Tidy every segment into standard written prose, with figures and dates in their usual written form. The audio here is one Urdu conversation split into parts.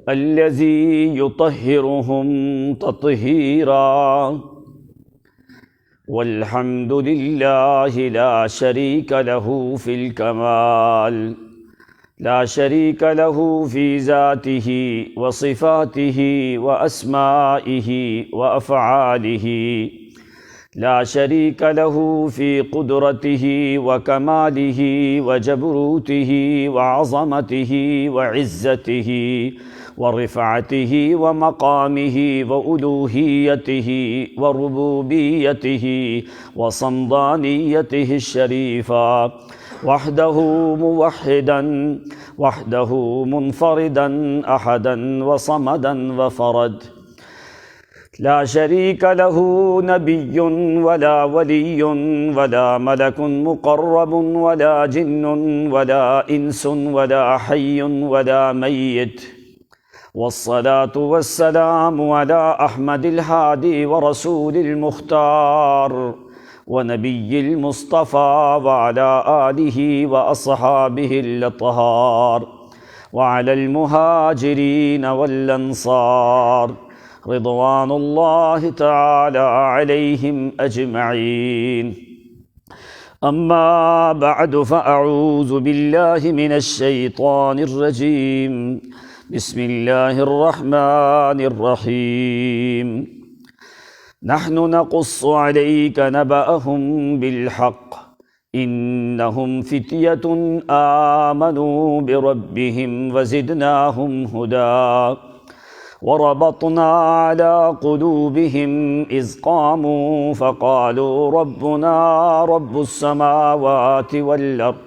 الذي يطهرهم تطهيرا والحمد لله لا شريك له في الكمال لا شريك له في ذاته وصفاته وأسمائه وأفعاله لا شريك له في قدرته وكماله وجبروته وعظمته وعزته ورفعته ومقامه وألوهيته وربوبيته وصمدانيته الشريفة وحده موحدا وحده منفردا أحدا وصمدا وفرد لا شريك له نبي ولا ولي ولا ملك مقرب ولا جن ولا إنس ولا حي ولا ميت والصلاة والسلام على أحمد الهادي ورسول المختار ونبي المصطفى وعلى آله وأصحابه الأطهار وعلى المهاجرين والأنصار رضوان الله تعالى عليهم أجمعين أما بعد فأعوذ بالله من الشيطان الرجيم بسم الله الرحمن الرحيم نحن نقص عليك نبأهم بالحق إنهم فتية آمنوا بربهم وزدناهم هدى وربطنا على قلوبهم إذ قاموا فقالوا ربنا رب السماوات والأرض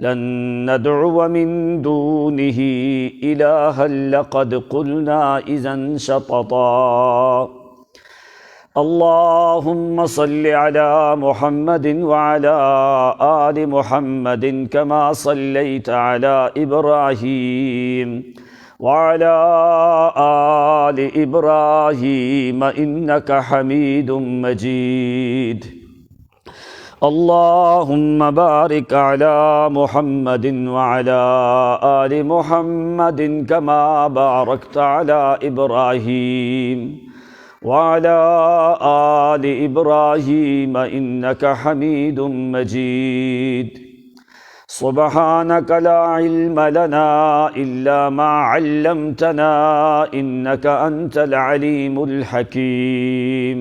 لن ندعو من دونه إلها لقد قلنا إذا شططا اللهم صل على محمد وعلى آل محمد كما صليت على إبراهيم وعلى آل إبراهيم إنك حميد مجيد اللهم بارك على محمد وعلى آل محمد كما باركت على إبراهيم وعلى آل إبراهيم إنك حميد مجيد سبحانك لا علم لنا إلا ما علمتنا إنك أنت العليم الحكيم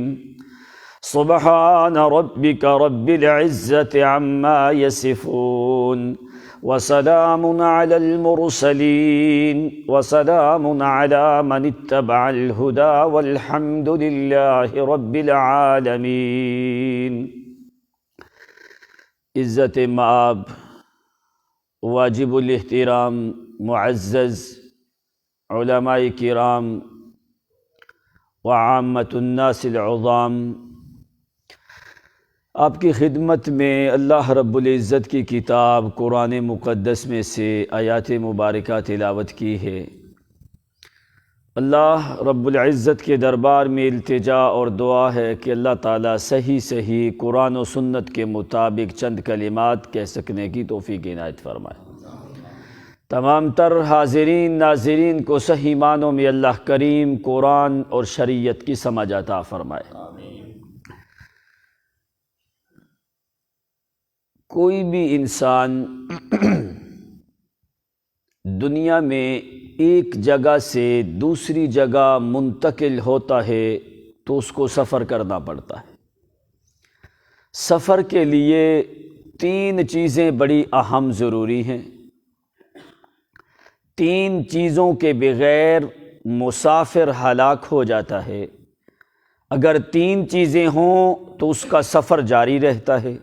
سبحان ربك رب العزة عما يصفون وسلام على المرسلين وسلام على من اتبع الهدى والحمد لله رب العالمين عزت مآب واجب الاحترام معزز علماء کرام وعامة الناس العظام، آپ کی خدمت میں اللہ رب العزت کی کتاب قرآن مقدس میں سے آیات مبارکہ تلاوت کی ہے۔ اللہ رب العزت کے دربار میں التجا اور دعا ہے کہ اللہ تعالیٰ صحیح قرآن و سنت کے مطابق چند کلمات کہہ سکنے کی توفیق عنایت فرمائے۔ تمام تر حاضرین ناظرین کو صحیح معنوں میں اللہ کریم قرآن اور شریعت کی سمجھ عطا فرمائے۔ کوئی بھی انسان دنیا میں ایک جگہ سے دوسری جگہ منتقل ہوتا ہے تو اس کو سفر کرنا پڑتا ہے۔ سفر کے لیے 3 چیزیں بڑی اہم ضروری ہیں۔ 3 چیزوں کے بغیر مسافر ہلاک ہو جاتا ہے۔ اگر 3 چیزیں ہوں تو اس کا سفر جاری رہتا ہے،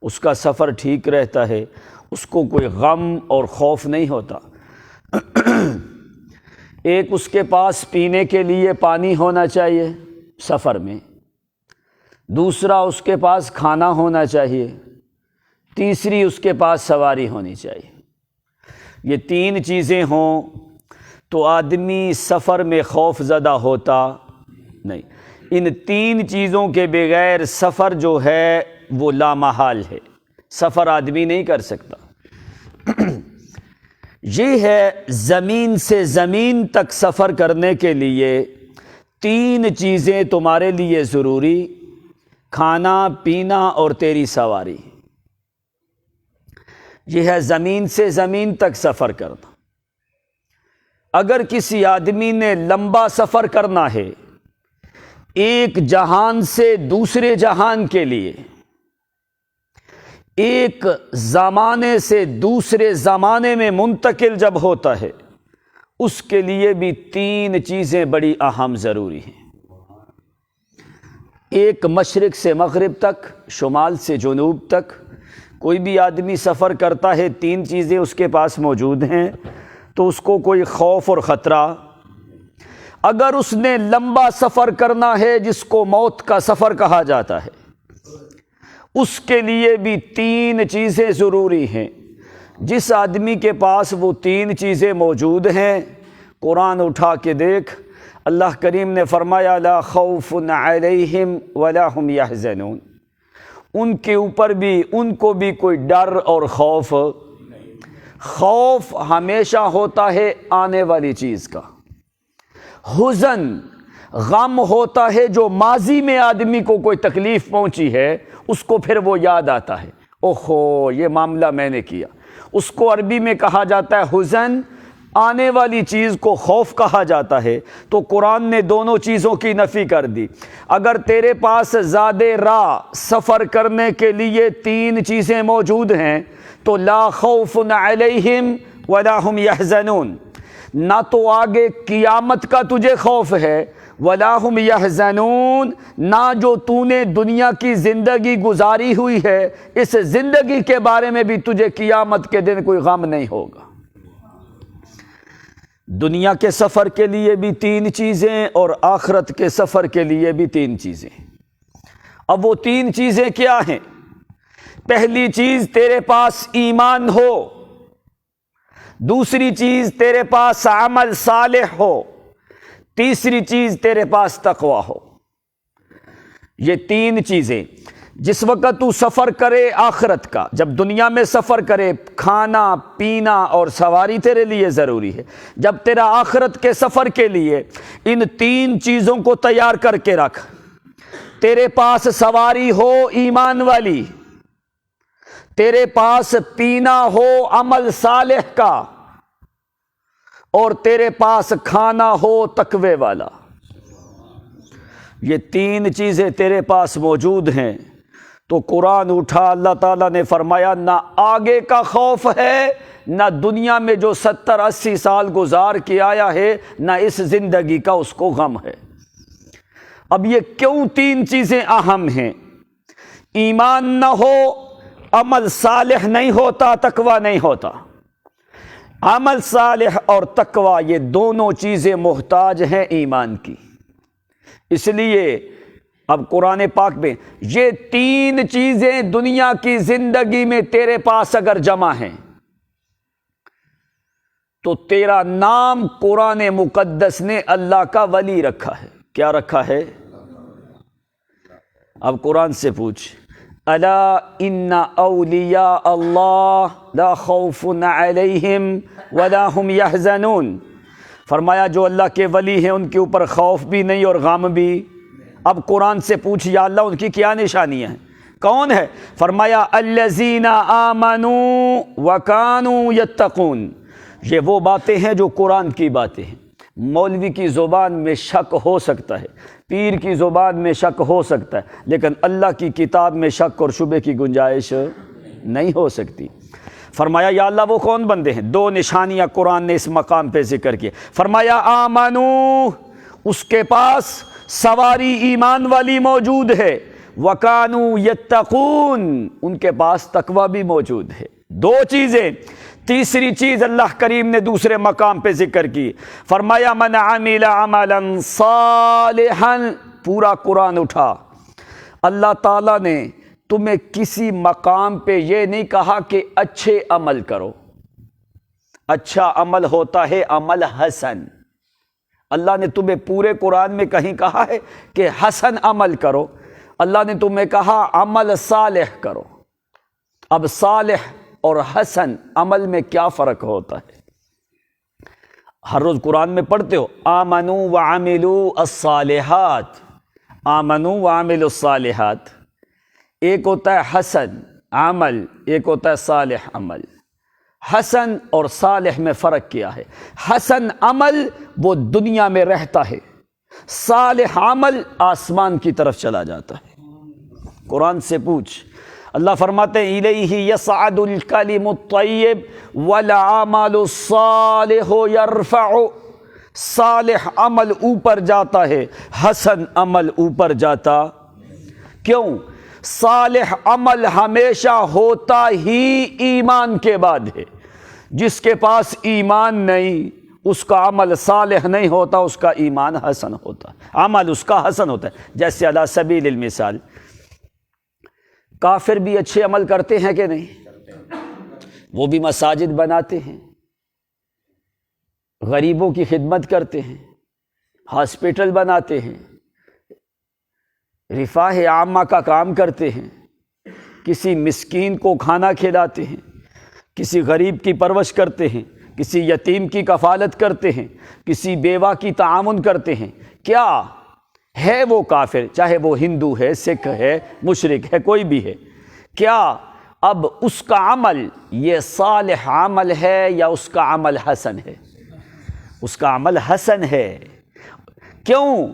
اس کا سفر ٹھیک رہتا ہے، اس کو کوئی غم اور خوف نہیں ہوتا۔ ایک اس کے پاس پینے کے لیے پانی ہونا چاہیے سفر میں، دوسرا اس کے پاس کھانا ہونا چاہیے، تیسری اس کے پاس سواری ہونی چاہیے۔ یہ 3 چیزیں ہوں تو آدمی سفر میں خوف زدہ ہوتا نہیں۔ ان 3 چیزوں کے بغیر سفر جو ہے وہ لامحال ہے، سفر آدمی نہیں کر سکتا۔ یہ ہے زمین سے زمین تک سفر کرنے کے لیے 3 چیزیں تمہارے لیے ضروری: کھانا، پینا اور تیری سواری۔ یہ ہے زمین سے زمین تک سفر کرنا۔ اگر کسی آدمی نے لمبا سفر کرنا ہے ایک جہان سے دوسرے جہان کے لیے، ایک زمانے سے دوسرے زمانے میں منتقل جب ہوتا ہے، اس کے لیے بھی 3 چیزیں بڑی اہم ضروری ہیں۔ ایک مشرق سے مغرب تک، شمال سے جنوب تک کوئی بھی آدمی سفر کرتا ہے، 3 چیزیں اس کے پاس موجود ہیں تو اس کو کوئی خوف اور خطرہ۔ اگر اس نے لمبا سفر کرنا ہے جس کو موت کا سفر کہا جاتا ہے، اس کے لیے بھی 3 چیزیں ضروری ہیں۔ جس آدمی کے پاس وہ 3 چیزیں موجود ہیں، قرآن اٹھا کے دیکھ، اللہ کریم نے فرمایا لا خوف علیہم ولا هم یحزنون، ان کے اوپر بھی، ان کو بھی کوئی ڈر اور خوف ہمیشہ ہوتا ہے آنے والی چیز کا۔ حزن، غم ہوتا ہے جو ماضی میں آدمی کو کوئی تکلیف پہنچی ہے، اس کو پھر وہ یاد آتا ہے، اوہو یہ معاملہ میں نے کیا۔ اس کو عربی میں کہا جاتا ہے حزن، آنے والی چیز کو خوف کہا جاتا ہے۔ تو قرآن نے دونوں چیزوں کی نفی کر دی۔ اگر تیرے پاس زیادہ راہ سفر کرنے کے لیے 3 چیزیں موجود ہیں تو لا خوف علیہم ولا هم یحزنون، نہ تو آگے قیامت کا تجھے خوف ہے، ولا هم یحزنون، نہ جو تو نے دنیا کی زندگی گزاری ہوئی ہے اس زندگی کے بارے میں بھی تجھے قیامت کے دن کوئی غم نہیں ہوگا۔ دنیا کے سفر کے لیے بھی 3 چیزیں اور آخرت کے سفر کے لیے بھی 3 چیزیں۔ اب وہ 3 چیزیں کیا ہیں؟ پہلی چیز تیرے پاس ایمان ہو، دوسری چیز تیرے پاس عمل صالح ہو، تیسری چیز تیرے پاس تقوی ہو۔ یہ 3 چیزیں جس وقت تو سفر کرے آخرت کا، جب دنیا میں سفر کرے، کھانا، پینا اور سواری تیرے لیے ضروری ہے۔ جب تیرا آخرت کے سفر کے لیے ان 3 چیزوں کو تیار کر کے رکھ، تیرے پاس سواری ہو ایمان والی، تیرے پاس پینا ہو عمل صالح کا، اور تیرے پاس کھانا ہو تقوی والا۔ یہ 3 چیزیں تیرے پاس موجود ہیں تو قرآن اٹھا، اللہ تعالیٰ نے فرمایا نہ آگے کا خوف ہے، نہ دنیا میں جو 70-80 سال گزار کے آیا ہے، نہ اس زندگی کا اس کو غم ہے۔ اب یہ کیوں 3 چیزیں اہم ہیں؟ ایمان نہ ہو، عمل صالح نہیں ہوتا، تقوی نہیں ہوتا۔ عمل صالح اور تقوی یہ دونوں چیزیں محتاج ہیں ایمان کی۔ اس لیے اب قرآن پاک میں یہ 3 چیزیں دنیا کی زندگی میں تیرے پاس اگر جمع ہیں تو تیرا نام قرآن مقدس نے اللہ کا ولی رکھا ہے۔ کیا رکھا ہے؟ اب قرآن سے پوچھ، الا ان اولیاء اللہ لا خوف علیہم ولا هم یحزنون، فرمایا جو اللہ کے ولی ہیں ان کے اوپر خوف بھی نہیں اور غم بھی۔ اب قرآن سے پوچھ یا اللہ ان کی کیا نشانیاں ہیں؟ کون ہے؟ فرمایا الذین آمنوا وکانوا یتقون، یہ وہ باتیں ہیں جو قرآن کی باتیں ہیں۔ مولوی کی زبان میں شک ہو سکتا ہے، پیر کی زبان میں شک ہو سکتا ہے، لیکن اللہ کی کتاب میں شک اور شبہ کی گنجائش نہیں ہو سکتی۔ فرمایا یا اللہ وہ کون بندے ہیں؟ 2 نشانیاں قرآن نے اس مقام پہ ذکر کی۔ فرمایا آمنو، اس کے پاس سواری ایمان والی موجود ہے، وکانو یتقون، ان کے پاس تقوی بھی موجود ہے۔ 2 چیزیں۔ تیسری چیز اللہ کریم نے دوسرے مقام پہ ذکر کی، فرمایا من عمل عملا صالحا، پورا قرآن اٹھا۔ اللہ تعالیٰ نے تمہیں کسی مقام پہ یہ نہیں کہا کہ اچھے عمل کرو، اچھا عمل ہوتا ہے عمل حسن۔ اللہ نے تمہیں پورے قرآن میں کہیں کہا ہے کہ حسن عمل کرو، اللہ نے تمہیں کہا عمل صالح کرو۔ اب صالح اور حسن عمل میں کیا فرق ہوتا ہے؟ ہر روز قرآن میں پڑھتے ہو آمنو وعملوا الصالحات، آمنو وعملوا الصالحات۔ ایک ہوتا ہے حسن عمل، ایک ہوتا ہے صالح عمل۔ حسن اور صالح میں فرق کیا ہے؟ حسن عمل وہ دنیا میں رہتا ہے، صالح عمل آسمان کی طرف چلا جاتا ہے۔ قرآن سے پوچھ، اللہ فرماتے ہیں الیہ یصعد الکلم الطیب والعمل الصالح یرفع۔ صالح عمل اوپر جاتا ہے، حسن عمل اوپر جاتا کیوں؟ صالح عمل ہمیشہ ہوتا ہی ایمان کے بعد ہے۔ جس کے پاس ایمان نہیں اس کا عمل صالح نہیں ہوتا، اس کا ایمان حسن ہوتا، عمل اس کا حسن ہوتا ہے۔ جیسے علی سبیل المثال کافر بھی اچھے عمل کرتے ہیں کہ نہیں؟ وہ بھی مساجد بناتے ہیں، غریبوں کی خدمت کرتے ہیں، ہاسپٹل بناتے ہیں، رفاہ عامہ کا کام کرتے ہیں، کسی مسکین کو کھانا کھلاتے ہیں، کسی غریب کی پرورش کرتے ہیں، کسی یتیم کی کفالت کرتے ہیں، کسی بیوہ کی تعاون کرتے ہیں۔ کیا ہے وہ کافر، چاہے وہ ہندو ہے، سکھ ہے، مشرک ہے، کوئی بھی ہے، کیا اب اس کا عمل یہ صالح عمل ہے یا اس کا عمل حسن ہے؟ اس کا عمل حسن ہے۔ کیوں؟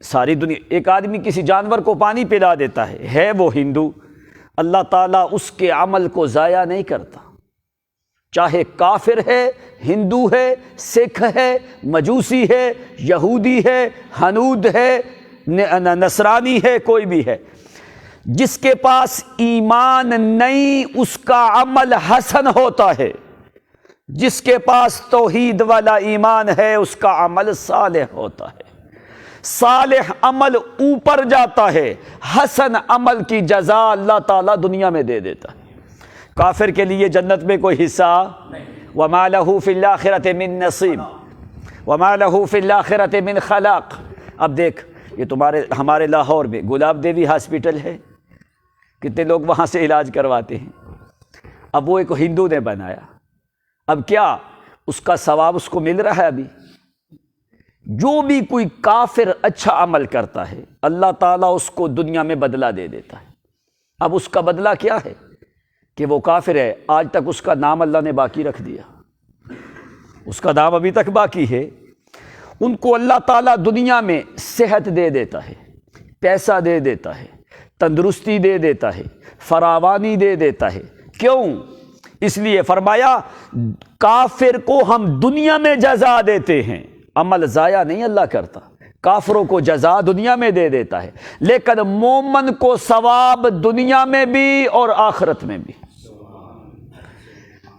ساری دنیا، ایک آدمی کسی جانور کو پانی پلا دیتا ہے وہ ہندو، اللہ تعالیٰ اس کے عمل کو ضائع نہیں کرتا، چاہے کافر ہے، ہندو ہے، سکھ ہے، مجوسی ہے، یہودی ہے، ہنود ہے، نصرانی ہے، کوئی بھی ہے۔ جس کے پاس ایمان نہیں اس کا عمل حسن ہوتا ہے، جس کے پاس توحید والا ایمان ہے اس کا عمل صالح ہوتا ہے۔ صالح عمل اوپر جاتا ہے، حسن عمل کی جزا اللہ تعالیٰ دنیا میں دے دیتا ہے۔ کافر کے لیے جنت میں کوئی حصہ وما لہ فی الآخرۃ من نصیب وما لہ فی الآخرۃ من خلاق۔ اب دیکھ، یہ ہمارے لاہور میں گلاب دیوی ہاسپٹل ہے، کتنے لوگ وہاں سے علاج کرواتے ہیں۔ اب وہ ایک ہندو نے بنایا، اب کیا اس کا ثواب اس کو مل رہا ہے؟ ابھی جو بھی کوئی کافر اچھا عمل کرتا ہے اللہ تعالیٰ اس کو دنیا میں بدلہ دے دیتا ہے۔ اب اس کا بدلہ کیا ہے کہ وہ کافر ہے، آج تک اس کا نام اللہ نے باقی رکھ دیا، اس کا نام ابھی تک باقی ہے۔ ان کو اللہ تعالیٰ دنیا میں صحت دے دیتا ہے، پیسہ دے دیتا ہے، تندرستی دے دیتا ہے، فراوانی دے دیتا ہے۔ کیوں؟ اس لیے فرمایا کافر کو ہم دنیا میں جزا دیتے ہیں، عمل ضائع نہیں اللہ کرتا، کافروں کو جزا دنیا میں دے دیتا ہے، لیکن مومن کو ثواب دنیا میں بھی اور آخرت میں بھی۔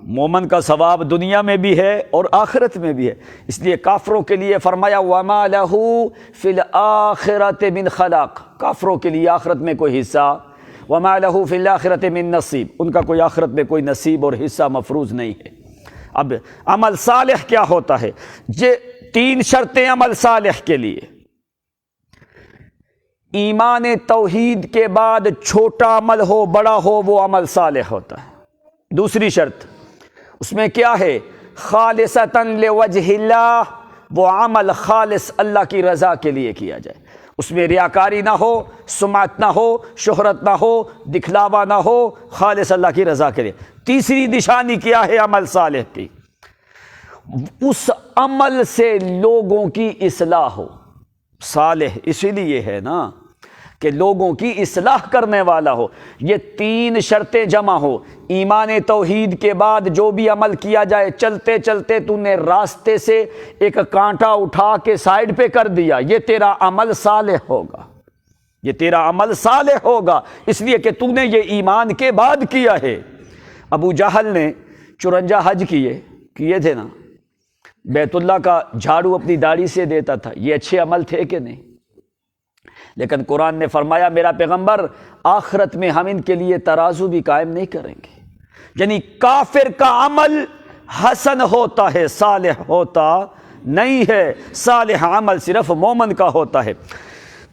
مومن کا ثواب دنیا میں بھی ہے اور آخرت میں بھی ہے۔ اس لیے کافروں کے لیے فرمایا وَمَا لَهُ فِي الْآخِرَةِ مِنْ خَلَاقٍ، کافروں کے لیے آخرت میں کوئی حصہ، وَمَا لَهُ فِي الْآخِرَةِ مِنْ نَصِيب، ان کا کوئی آخرت میں کوئی نصیب اور حصہ مفروض نہیں ہے۔ اب عمل صالح کیا ہوتا ہے؟ یہ 3 شرطیں عمل صالح کے لیے۔ ایمان توحید کے بعد چھوٹا عمل ہو بڑا ہو وہ عمل صالح ہوتا ہے۔ دوسری شرط اس میں کیا ہے؟ خالصتاً لوجہ اللہ، وہ عمل خالص اللہ کی رضا کے لیے کیا جائے، اس میں ریاکاری نہ ہو، سمعت نہ ہو، شہرت نہ ہو، دکھلاوا نہ ہو، خالص اللہ کی رضا کے لیے۔ تیسری نشانی کیا ہے عمل صالح کی؟ اس عمل سے لوگوں کی اصلاح ہو۔ صالح اسی لیے ہے نا کہ لوگوں کی اصلاح کرنے والا ہو۔ یہ 3 شرطیں جمع ہو، ایمان توحید کے بعد جو بھی عمل کیا جائے، چلتے چلتے تو نے راستے سے ایک کانٹا اٹھا کے سائڈ پہ کر دیا، یہ تیرا عمل صالح ہوگا، یہ تیرا عمل صالح ہوگا، اس لیے کہ تو نے یہ ایمان کے بعد کیا ہے۔ ابو جہل نے 54 حج کیے تھے نا، بیت اللہ کا جھاڑو اپنی داڑھی سے دیتا تھا، یہ اچھے عمل تھے کہ نہیں؟ لیکن قرآن نے فرمایا میرا پیغمبر آخرت میں ہم ان کے لیے ترازو بھی قائم نہیں کریں گے۔ یعنی کافر کا عمل حسن ہوتا ہے، صالح ہوتا نہیں ہے، صالح عمل صرف مومن کا ہوتا ہے۔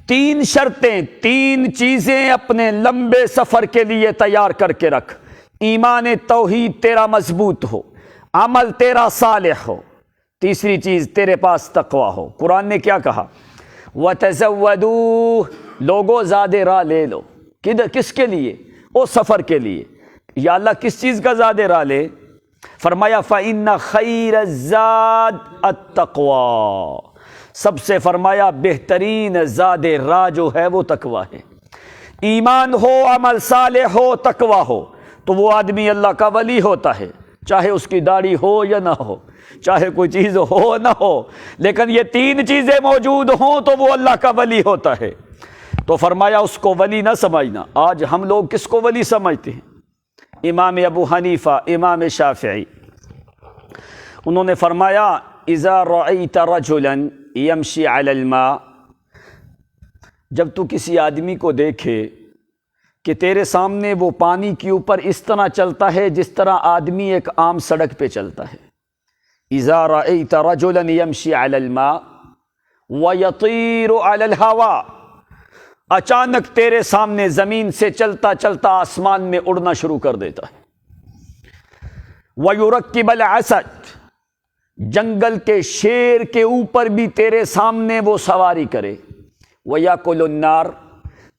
3 شرطیں، 3 چیزیں اپنے لمبے سفر کے لیے تیار کر کے رکھ۔ ایمان توحید تیرا مضبوط ہو، عمل تیرا صالح ہو، تیسری چیز تیرے پاس تقویٰ ہو۔ قرآن نے کیا کہا؟ وَتَزَوَّدُوا، لوگو زیادہ راہ لے لو۔ کس کے لیے؟ او سفر کے لیے۔ یا اللہ کس چیز کا زیادہ راہ لے؟ فرمایا فَإِنَّ خَيْرَ الزَّادِ التَّقْوَىٰ، سب سے فرمایا بہترین زاد راہ جو ہے وہ تقویٰ ہے۔ ایمان ہو، عمل صالح ہو، تقویٰ ہو تو وہ آدمی اللہ کا ولی ہوتا ہے، چاہے اس کی داڑھی ہو یا نہ ہو، چاہے کوئی چیز ہو نہ ہو، لیکن یہ تین چیزیں موجود ہوں تو وہ اللہ کا ولی ہوتا ہے۔ تو فرمایا اس کو ولی نہ سمجھنا۔ آج ہم لوگ کس کو ولی سمجھتے ہیں؟ امام ابو حنیفہ، امام شافعی، انہوں نے فرمایا اذا رأیت رجلا یمشی علی الماء، جب تو کسی آدمی کو دیکھے کہ تیرے سامنے وہ پانی کے اوپر اس طرح چلتا ہے جس طرح آدمی ایک عام سڑک پہ چلتا ہے، اذا رأیت رجلا یمشی علی الماء ویطیر علی الہواء، اچانک تیرے سامنے زمین سے چلتا چلتا آسمان میں اڑنا شروع کر دیتا ہے، ویرکب الاسد، جنگل کے شیر کے اوپر بھی تیرے سامنے وہ سواری کرے، ویاکل النار،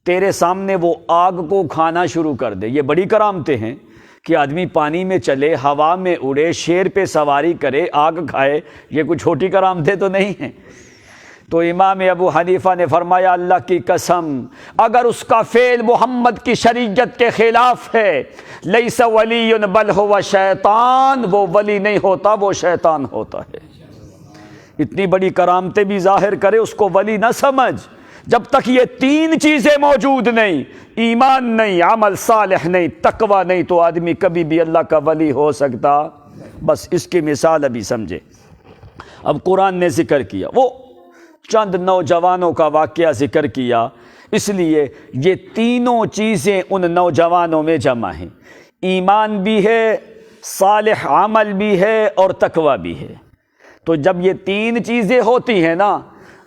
تیرے سامنے وہ آگ کو کھانا شروع کر دے۔ یہ بڑی کرامتیں ہیں کہ آدمی پانی میں چلے، ہوا میں اڑے، شیر پہ سواری کرے، آگ کھائے، یہ کوئی چھوٹی کرامتیں تو نہیں ہیں۔ تو امام ابو حنیفہ نے فرمایا اللہ کی قسم اگر اس کا فعل محمد کی شریعت کے خلاف ہے، لیس ولی بل ہوا شیطان، وہ ولی نہیں ہوتا، وہ شیطان ہوتا ہے۔ اتنی بڑی کرامتیں بھی ظاہر کرے، اس کو ولی نہ سمجھ جب تک یہ تین چیزیں موجود نہیں، ایمان نہیں، عمل صالح نہیں، تقویٰ نہیں، تو آدمی کبھی بھی اللہ کا ولی ہو سکتا۔ بس اس کی مثال ابھی سمجھے۔ اب قرآن نے ذکر کیا، وہ چند نوجوانوں کا واقعہ ذکر کیا، اس لیے یہ تینوں چیزیں ان نوجوانوں میں جمع ہیں، ایمان بھی ہے، صالح عمل بھی ہے، اور تقویٰ بھی ہے۔ تو جب یہ تین چیزیں ہوتی ہیں نا،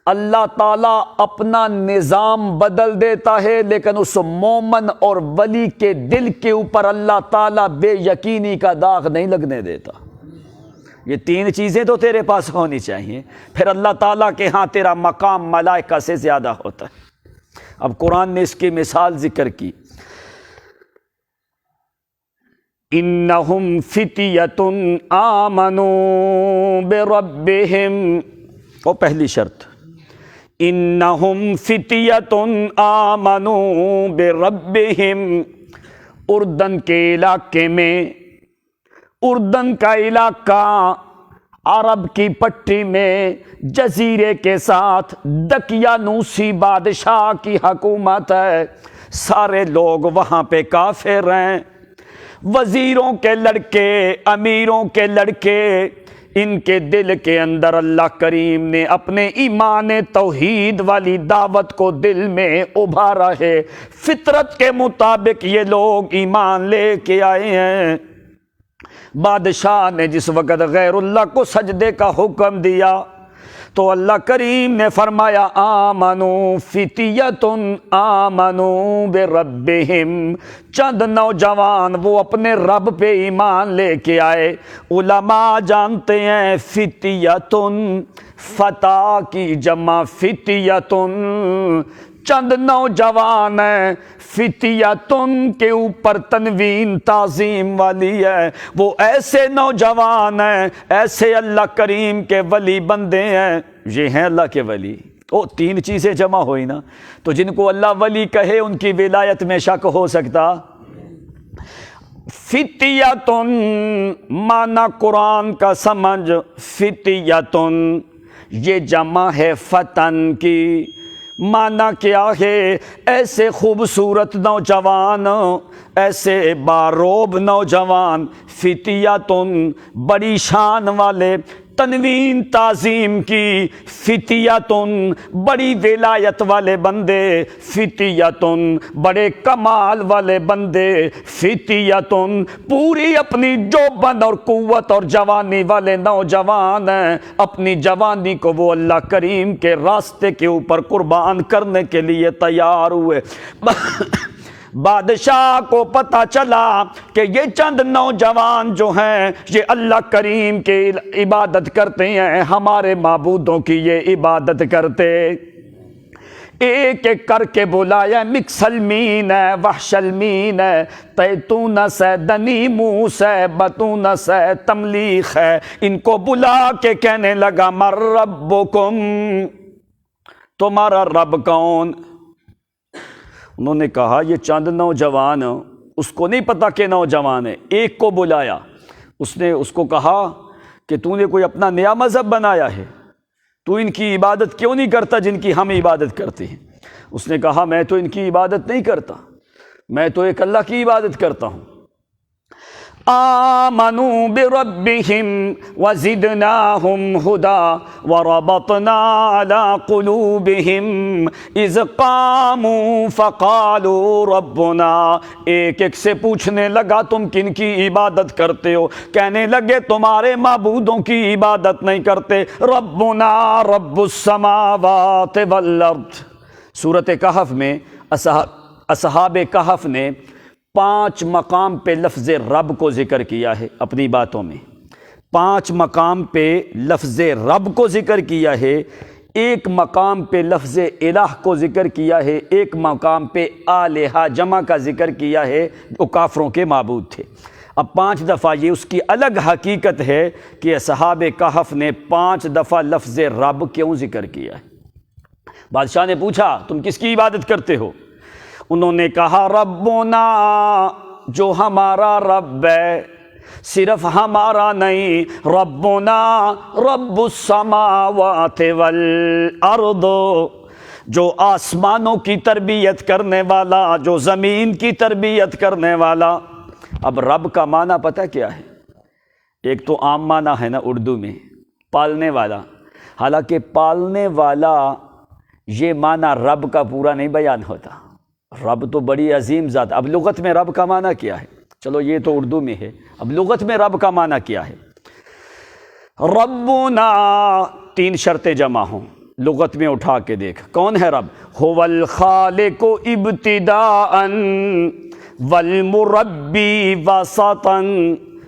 اللہ تعالیٰ اپنا نظام بدل دیتا ہے، لیکن اس مومن اور ولی کے دل کے اوپر اللہ تعالیٰ بے یقینی کا داغ نہیں لگنے دیتا۔ یہ تین چیزیں تو تیرے پاس ہونی چاہیے، پھر اللہ تعالیٰ کے ہاں تیرا مقام ملائکہ سے زیادہ ہوتا ہے۔ اب قرآن نے اس کی مثال ذکر کی، انہم فتیۃ آمنوا بربہم، وہ پہلی شرط، انہم فتیۃ آمنوا بربہم، اردن کے علاقے میں، اردن کا علاقہ عرب کی پٹی میں جزیرے کے ساتھ دقیانوسی بادشاہ کی حکومت ہے، سارے لوگ وہاں پہ کافر ہیں، وزیروں کے لڑکے، امیروں کے لڑکے، ان کے دل کے اندر اللہ کریم نے اپنے ایمان توحید والی دعوت کو دل میں ابھارا ہے، فطرت کے مطابق یہ لوگ ایمان لے کے آئے ہیں۔ بادشاہ نے جس وقت غیر اللہ کو سجدے کا حکم دیا تو اللہ کریم نے فرمایا آمنوا فتیۃ آمنوا بربہم، چند نوجوان وہ اپنے رب پہ ایمان لے کے آئے۔ علماء جانتے ہیں فتیۃ فتح کی جمع فتیۃ، چند نوجوان ہیں، فتیتن کے اوپر تنوین تعظیم والی ہے، وہ ایسے نوجوان ہیں، ایسے اللہ کریم کے ولی بندے ہیں، یہ ہیں اللہ کے ولی۔ وہ تین چیزیں جمع ہوئی نا، تو جن کو اللہ ولی کہے ان کی ولایت میں شک ہو سکتا؟ فتیتن معنی قرآن کا سمجھ، فتیتن یہ جمع ہے فتن کی، معنی کیا ہے؟ ایسے خوبصورت نوجوان، ایسے باروب نوجوان، فتیاتن بڑی شان والے، تنوین تعظیم کی، فتیاتن بڑی ولایت والے بندے، فتیاتن بڑے کمال والے بندے، فتیاتن پوری اپنی جوبن اور قوت اور جوانی والے نوجوان ہیں، اپنی جوانی کو وہ اللہ کریم کے راستے کے اوپر قربان کرنے کے لیے تیار ہوئے۔ بادشاہ کو پتہ چلا کہ یہ چند نوجوان جو ہیں یہ اللہ کریم کی عبادت کرتے ہیں، ہمارے معبودوں کی یہ عبادت کرتے۔ ایک ایک کر کے بلایا، مکسلمین ہے، وحشلمین ہے، تیتونس ہے، دنیموس ہے، بطونس ہے، تملیخ ہے، ان کو بلا کے کہنے لگا مر ربکم، تمہارا رب کون؟ انہوں نے کہا یہ چند نوجوان، اس کو نہیں پتا کہ نوجوان ہے، ایک کو بلایا، اس نے اس کو کہا کہ تو نے کوئی اپنا نیا مذہب بنایا ہے، تو ان کی عبادت کیوں نہیں کرتا جن کی ہم عبادت کرتے ہیں؟ اس نے کہا میں تو ان کی عبادت نہیں کرتا، میں تو ایک اللہ کی عبادت کرتا ہوں۔ آمنوا بربهم وزدناهم هدى وربطنا على قلوبهم اذ قاموا فقالوا ربنا، ایک ایک سے پوچھنے لگا تم کن کی عبادت کرتے ہو؟ کہنے لگے تمہارے معبودوں کی عبادت نہیں کرتے، ربنا رب السماوات والارض۔ سورۃ کہف میں اصحاب کہف نے 5 مقام پہ لفظ رب کو ذکر کیا ہے اپنی باتوں میں، 5 مقام پہ لفظ رب کو ذکر کیا ہے، ایک مقام پہ لفظ الہ کو ذکر کیا ہے، ایک مقام پہ آلہہ جمع کا ذکر کیا ہے جو کافروں کے معبود تھے۔ اب 5 دفعہ یہ اس کی الگ حقیقت ہے کہ اصحاب کہف نے 5 دفعہ لفظ رب کیوں ذکر کیا ہے۔ بادشاہ نے پوچھا تم کس کی عبادت کرتے ہو؟ انہوں نے کہا ربنا، جو ہمارا رب ہے، صرف ہمارا نہیں، ربنا رب السماوات والارض، جو آسمانوں کی تربیت کرنے والا، جو زمین کی تربیت کرنے والا۔ اب رب کا معنی پتہ کیا ہے؟ ایک تو عام معنی ہے نا اردو میں پالنے والا، حالانکہ پالنے والا یہ معنی رب کا پورا نہیں بیان ہوتا، رب تو بڑی عظیم ذات۔ اب لغت میں رب کا معنی کیا ہے؟ چلو یہ تو اردو میں ہے، اب لغت میں رب کا معنی کیا ہے؟ ربنا 3 شرطیں جمع ہوں، لغت میں اٹھا کے دیکھ کون ہے رب؟ هو الخالق ابتداء والمربی وسطا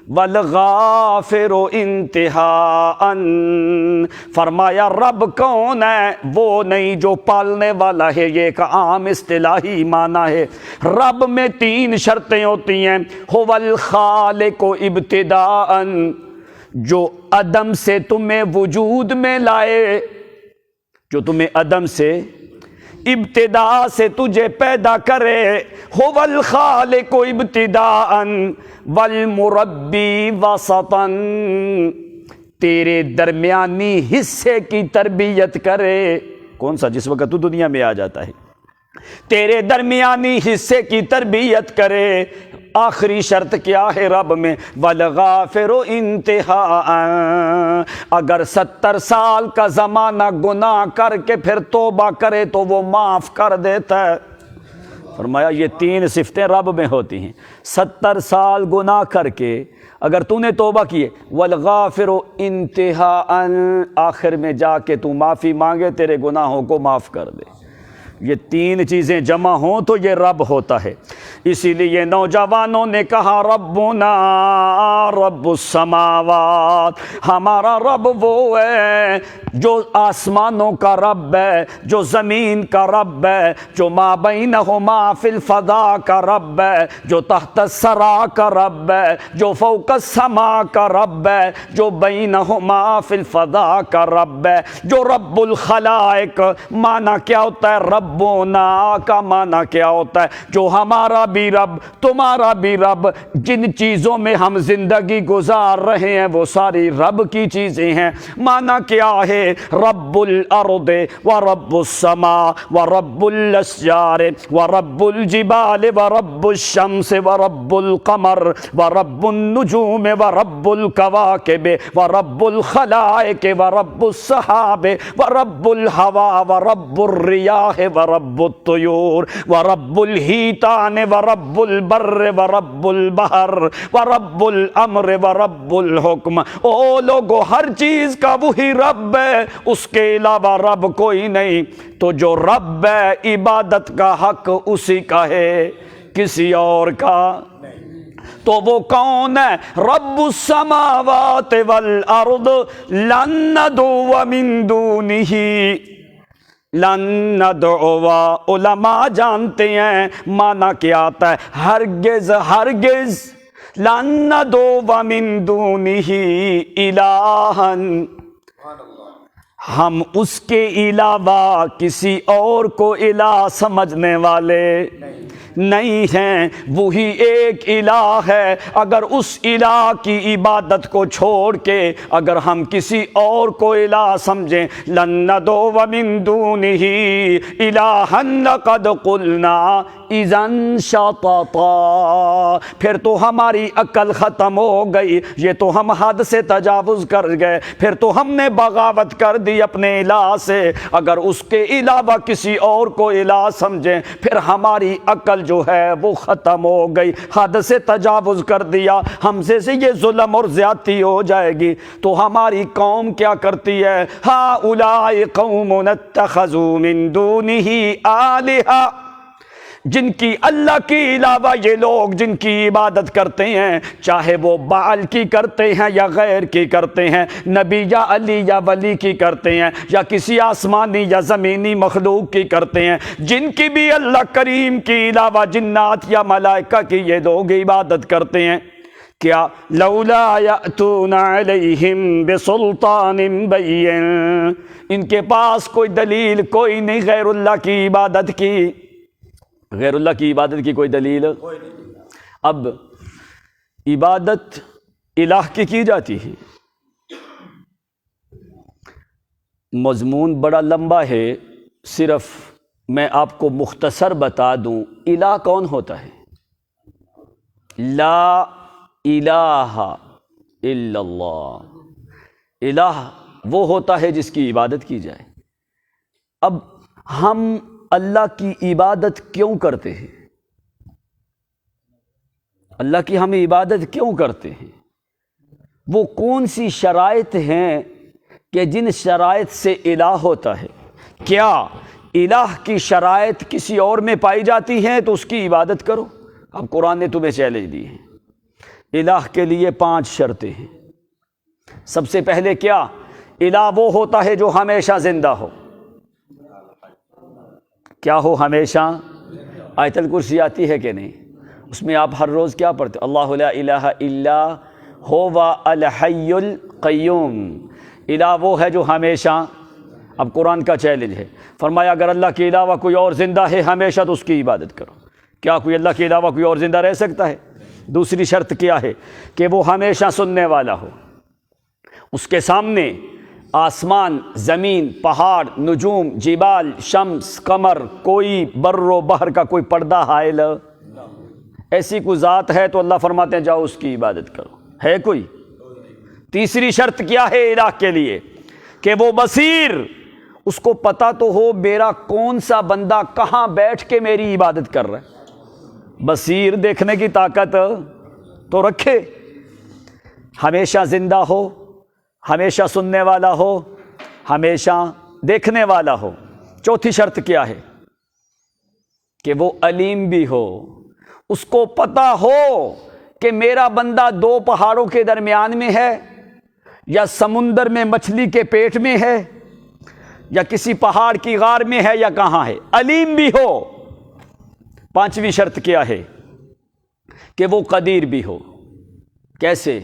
والغافر انتہاء۔ فرمایا رب کون ہے؟ وہ نہیں جو پالنے والا ہے، یہ ایک عام اصطلاحی معنی ہے۔ رب میں 3 شرطیں ہوتی ہیں، هو الخالق ابتداء، جو عدم سے تمہیں وجود میں لائے، جو تمہیں عدم سے ابتدا سے تجھے پیدا کرے، هو الخالق ابتداء والمربی وسطا، تیرے درمیانی حصے کی تربیت کرے۔ کون سا؟ جس وقت تو دنیا میں آ جاتا ہے، تیرے درمیانی حصے کی تربیت کرے۔ آخری شرط کیا ہے رب میں؟ والغافر انتہاء، اگر 70 سال کا زمانہ گناہ کر کے پھر توبہ کرے تو وہ معاف کر دیتا ہے۔ فرمایا یہ 3 صفتیں رب میں ہوتی ہیں، 70 سال گناہ کر کے اگر تو نے توبہ کی، والغافر انتہاء، آخر میں جا کے تو معافی مانگے تیرے گناہوں کو معاف کر دے۔ یہ 3 چیزیں جمع ہوں تو یہ رب ہوتا ہے۔ اسی لیے نوجوانوں نے کہا ربنا رب السماوات، ہمارا رب وہ ہے جو آسمانوں کا رب ہے، جو زمین کا رب ہے، جو ما بینہما فی الفضاء کا رب ہے، جو تحت الثری کا رب ہے، جو فوق السماء کا رب ہے، جو بینہما فی الفضاء کا رب ہے، جو رب الخلائق۔ معنی کیا ہوتا ہے ربنا کا؟ معنی کیا ہوتا ہے؟ جو ہمارا بھی رب، تمہارا بھی رب، جن چیزوں میں ہم زندگی گزار رہے ہیں وہ ساری رب کی چیزیں ہیں۔ معنی کیا ہے؟ رب الارض ورب السماء ورب الاشجار ورب الجبال ورب الشمس ورب القمر ورب النجوم ورب الكواكب ورب الخلائق ورب السحاب ورب الهوى ورب الرياح ورب الطيور ورب الحيتان ورب البر ورب البحر ورب الامر ورب الحکم۔ او لوگو، ہر چیز کا وہی رب ہے، اس کے علاوہ رب کوئی نہیں۔ تو جو رب ہے عبادت کا حق اسی کا ہے۔ کسی اور کا، تو وہ کون ہے؟ رب السماوات والارض لن ندعو من دونہ لن ندعو، علماء جانتے ہیں معنی کیا آتا ہے، ہرگز ہرگز، لن ندعو من دونہ الہا، ہم اس کے علاوہ کسی اور کو الہ سمجھنے والے نہیں ہیں، وہی ایک الہ ہے۔ اگر اس الہ کی عبادت کو چھوڑ کے اگر ہم کسی اور کو الہ سمجھیں، لن ندعو من دونہ الہا لقد قلنا اذا شططا، پھر تو ہماری عقل ختم ہو گئی، یہ تو ہم حد سے تجاوز کر گئے، پھر تو ہم نے بغاوت کر دی اپنے الہ سے۔ اگر اس کے علاوہ کسی اور کو الہ سمجھیں پھر ہماری عقل جو ہے وہ ختم ہو گئی، حد سے تجاوز کر دیا، ہم سے یہ ظلم اور زیادتی ہو جائے گی۔ تو ہماری قوم کیا کرتی ہے؟ ہؤلاء قوم اتخذوا من دونہ آلہہ، جن کی اللہ کے علاوہ یہ لوگ جن کی عبادت کرتے ہیں، چاہے وہ بعل کی کرتے ہیں یا غیر کی کرتے ہیں، نبی یا علی یا ولی کی کرتے ہیں، یا کسی آسمانی یا زمینی مخلوق کی کرتے ہیں، جن کی بھی اللہ کریم کے علاوہ جنات یا ملائکہ کی یہ لوگ عبادت کرتے ہیں، کیا لولا یأتون علیہم بسلطان بین، ان کے پاس کوئی دلیل کوئی نہیں غیر اللہ کی عبادت کی، غیر اللہ کی عبادت کی کوئی دلیل۔ اب عبادت الہ کی جاتی ہے، مضمون بڑا لمبا ہے، صرف میں آپ کو مختصر بتا دوں الہ کون ہوتا ہے۔ لا الہ الا اللہ، الہ وہ ہوتا ہے جس کی عبادت کی جائے۔ اب ہم اللہ کی عبادت کیوں کرتے ہیں؟ اللہ کی ہم عبادت کیوں کرتے ہیں؟ وہ کون سی شرائط ہیں کہ جن شرائط سے الہ ہوتا ہے؟ کیا الہ کی شرائط کسی اور میں پائی جاتی ہیں تو اس کی عبادت کرو؟ اب قرآن نے تمہیں چیلنج دی ہے، الہ کے لیے 5 شرطیں ہیں۔ سب سے پہلے کیا؟ الہ وہ ہوتا ہے جو ہمیشہ زندہ ہو۔ کیا ہو؟ ہمیشہ۔ آیت الکرسی آتی ہے کہ نہیں؟ اس میں آپ ہر روز کیا پڑھتے؟ اللہ لا الہ الا هو الحی القیوم، الہ وہ ہے جو ہمیشہ۔ اب قرآن کا چیلنج ہے، فرمایا اگر اللہ کے علاوہ کوئی اور زندہ ہے ہمیشہ تو اس کی عبادت کرو۔ کیا کوئی اللہ کے علاوہ کوئی اور زندہ رہ سکتا ہے؟ دوسری شرط کیا ہے؟ کہ وہ ہمیشہ سننے والا ہو، اس کے سامنے آسمان، زمین، پہاڑ، نجوم، جبال، شمس، قمر، کوئی بر و بحر کا کوئی پردہ حائل، ایسی کوئی ذات ہے تو اللہ فرماتے ہیں جاؤ اس کی عبادت کرو۔ ہے کوئی؟ تیسری شرط کیا ہے الہ کے لیے؟ کہ وہ بصیر، اس کو پتہ تو ہو میرا کون سا بندہ کہاں بیٹھ کے میری عبادت کر رہا ہے، بصیر، دیکھنے کی طاقت تو رکھے، ہمیشہ زندہ ہو، ہمیشہ سننے والا ہو، ہمیشہ دیکھنے والا ہو۔ چوتھی شرط کیا ہے؟ کہ وہ علیم بھی ہو، اس کو پتہ ہو کہ میرا بندہ 2 پہاڑوں کے درمیان میں ہے، یا سمندر میں مچھلی کے پیٹ میں ہے، یا کسی پہاڑ کی غار میں ہے، یا کہاں ہے، علیم بھی ہو۔ 5ویں شرط کیا ہے؟ کہ وہ قدیر بھی ہو۔ کیسے؟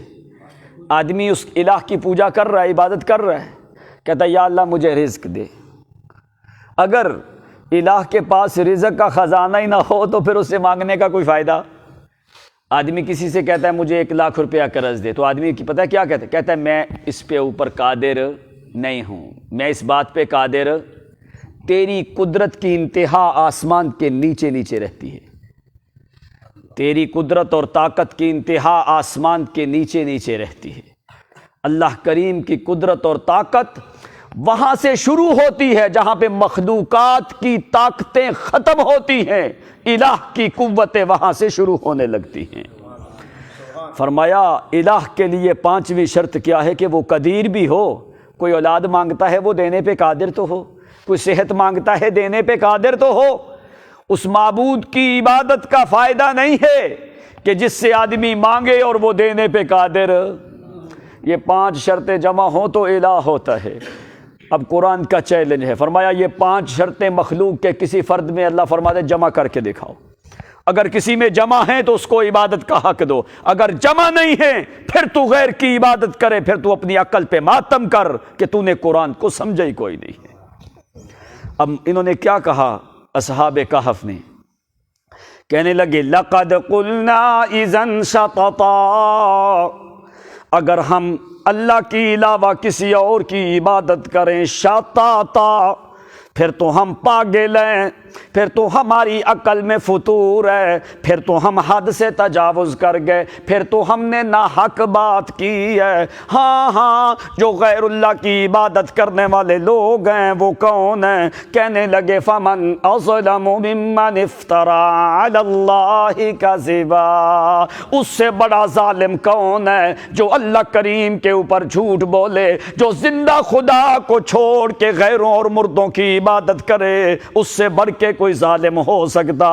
آدمی اس الہ کی پوجا کر رہا ہے، عبادت کر رہا ہے، کہتا ہے یا اللہ مجھے رزق دے۔ اگر الہ کے پاس رزق کا خزانہ ہی نہ ہو تو پھر اس سے مانگنے کا کوئی فائدہ؟ آدمی کسی سے کہتا ہے مجھے 1 لاکھ روپیہ قرض دے، تو آدمی کی پتہ ہے کیا کہتا ہے؟ کہتا ہے میں اس پہ اوپر قادر نہیں ہوں، میں اس بات پہ قادر، تیری قدرت کی انتہا آسمان کے نیچے نیچے رہتی ہے، تیری قدرت اور طاقت کی انتہا آسمان کے نیچے نیچے رہتی ہے۔ اللہ کریم کی قدرت اور طاقت وہاں سے شروع ہوتی ہے جہاں پہ مخلوقات کی طاقتیں ختم ہوتی ہیں، الہ کی قوتیں وہاں سے شروع ہونے لگتی ہیں۔ فرمایا الہ کے لیے 5ویں شرط کیا ہے؟ کہ وہ قدیر بھی ہو، کوئی اولاد مانگتا ہے وہ دینے پہ قادر تو ہو، کوئی صحت مانگتا ہے دینے پہ قادر تو ہو، اس معبود کی عبادت کا فائدہ نہیں ہے کہ جس سے آدمی مانگے اور وہ دینے پہ قادر۔ یہ 5 شرطیں جمع ہوں تو الہ ہوتا ہے۔ اب قرآن کا چیلنج ہے، فرمایا یہ 5 شرطیں مخلوق کے کسی فرد میں اللہ فرماتے جمع کر کے دکھاؤ۔ اگر کسی میں جمع ہیں تو اس کو عبادت کا حق دو، اگر جمع نہیں ہے پھر تو غیر کی عبادت کرے، پھر تو اپنی عقل پہ ماتم کر کہ تو نے قرآن کو سمجھا ہی کوئی نہیں ہے۔ اب انہوں نے کیا کہا اصحاب کہف نے؟ کہنے لگے لقد قلنا اذا شططا، اگر ہم اللہ کے علاوہ کسی اور کی عبادت کریں شططا، پھر تو ہم پاگل ہیں، پھر تو ہماری عقل میں فطور ہے، پھر تو ہم حد سے تجاوز کر گئے، پھر تو ہم نے ناحق بات کی ہے۔ ہاں جو غیر اللہ کی عبادت کرنے والے لوگ ہیں وہ کون ہیں؟ کہنے لگے فمن اظلم ممن افترى علی اللہ کذبا، اس سے بڑا ظالم کون ہے جو اللہ کریم کے اوپر جھوٹ بولے، جو زندہ خدا کو چھوڑ کے غیروں اور مردوں کی عبادت کرے، اس سے بڑھ کے کوئی ظالم ہو سکتا؟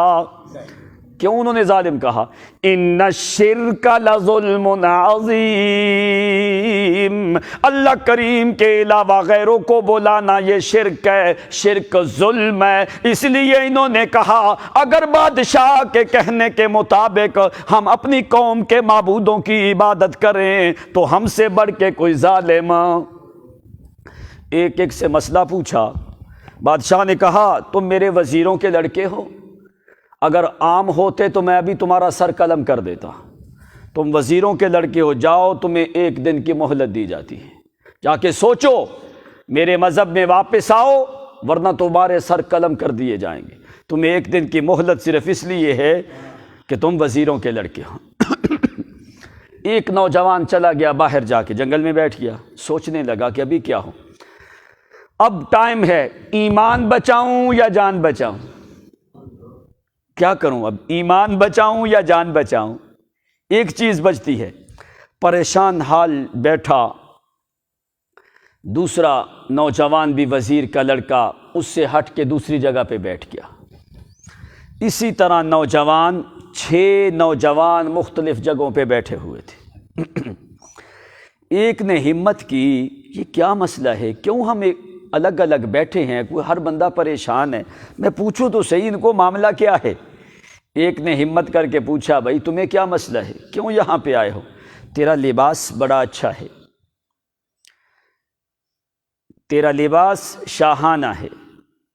کیوں انہوں نے ظالم کہا؟ ان الشرک لظلم عظیم، اللہ کریم کے علاوہ غیروں کو بلانا یہ شرک ہے، شرک ظلم ہے۔ اس لیے انہوں نے کہا اگر بادشاہ کے کہنے کے مطابق ہم اپنی قوم کے معبودوں کی عبادت کریں تو ہم سے بڑھ کے کوئی ظالم۔ ایک سے مسئلہ پوچھا، بادشاہ نے کہا تم میرے وزیروں کے لڑکے ہو، اگر عام ہوتے تو میں ابھی تمہارا سر قلم کر دیتا، تم وزیروں کے لڑکے ہو، جاؤ تمہیں 1 دن کی مہلت دی جاتی ہے، جا کے سوچو میرے مذہب میں واپس آؤ ورنہ تمہارے سر قلم کر دیے جائیں گے۔ تمہیں 1 دن کی مہلت صرف اس لیے ہے کہ تم وزیروں کے لڑکے ہو۔ ایک نوجوان چلا گیا باہر، جا کے جنگل میں بیٹھ گیا، سوچنے لگا کہ ابھی کیا ہو، اب ٹائم ہے ایمان بچاؤں یا جان بچاؤں، کیا کروں، اب ایمان بچاؤں یا جان بچاؤں؟ ایک چیز بچتی ہے، پریشان حال بیٹھا۔ دوسرا نوجوان بھی وزیر کا لڑکا اس سے ہٹ کے دوسری جگہ پہ بیٹھ گیا۔ اسی طرح 6 نوجوان مختلف جگہوں پہ بیٹھے ہوئے تھے۔ ایک نے ہمت کی، یہ کیا مسئلہ ہے، کیوں ہم الگ الگ بیٹھے ہیں، کوئی ہر بندہ پریشان ہے، میں پوچھوں تو صحیح ان کو معاملہ کیا ہے۔ ایک نے ہمت کر کے پوچھا بھائی تمہیں کیا مسئلہ ہے، کیوں یہاں پہ آئے ہو؟ تیرا لباس بڑا اچھا ہے، تیرا لباس شاہانہ ہے،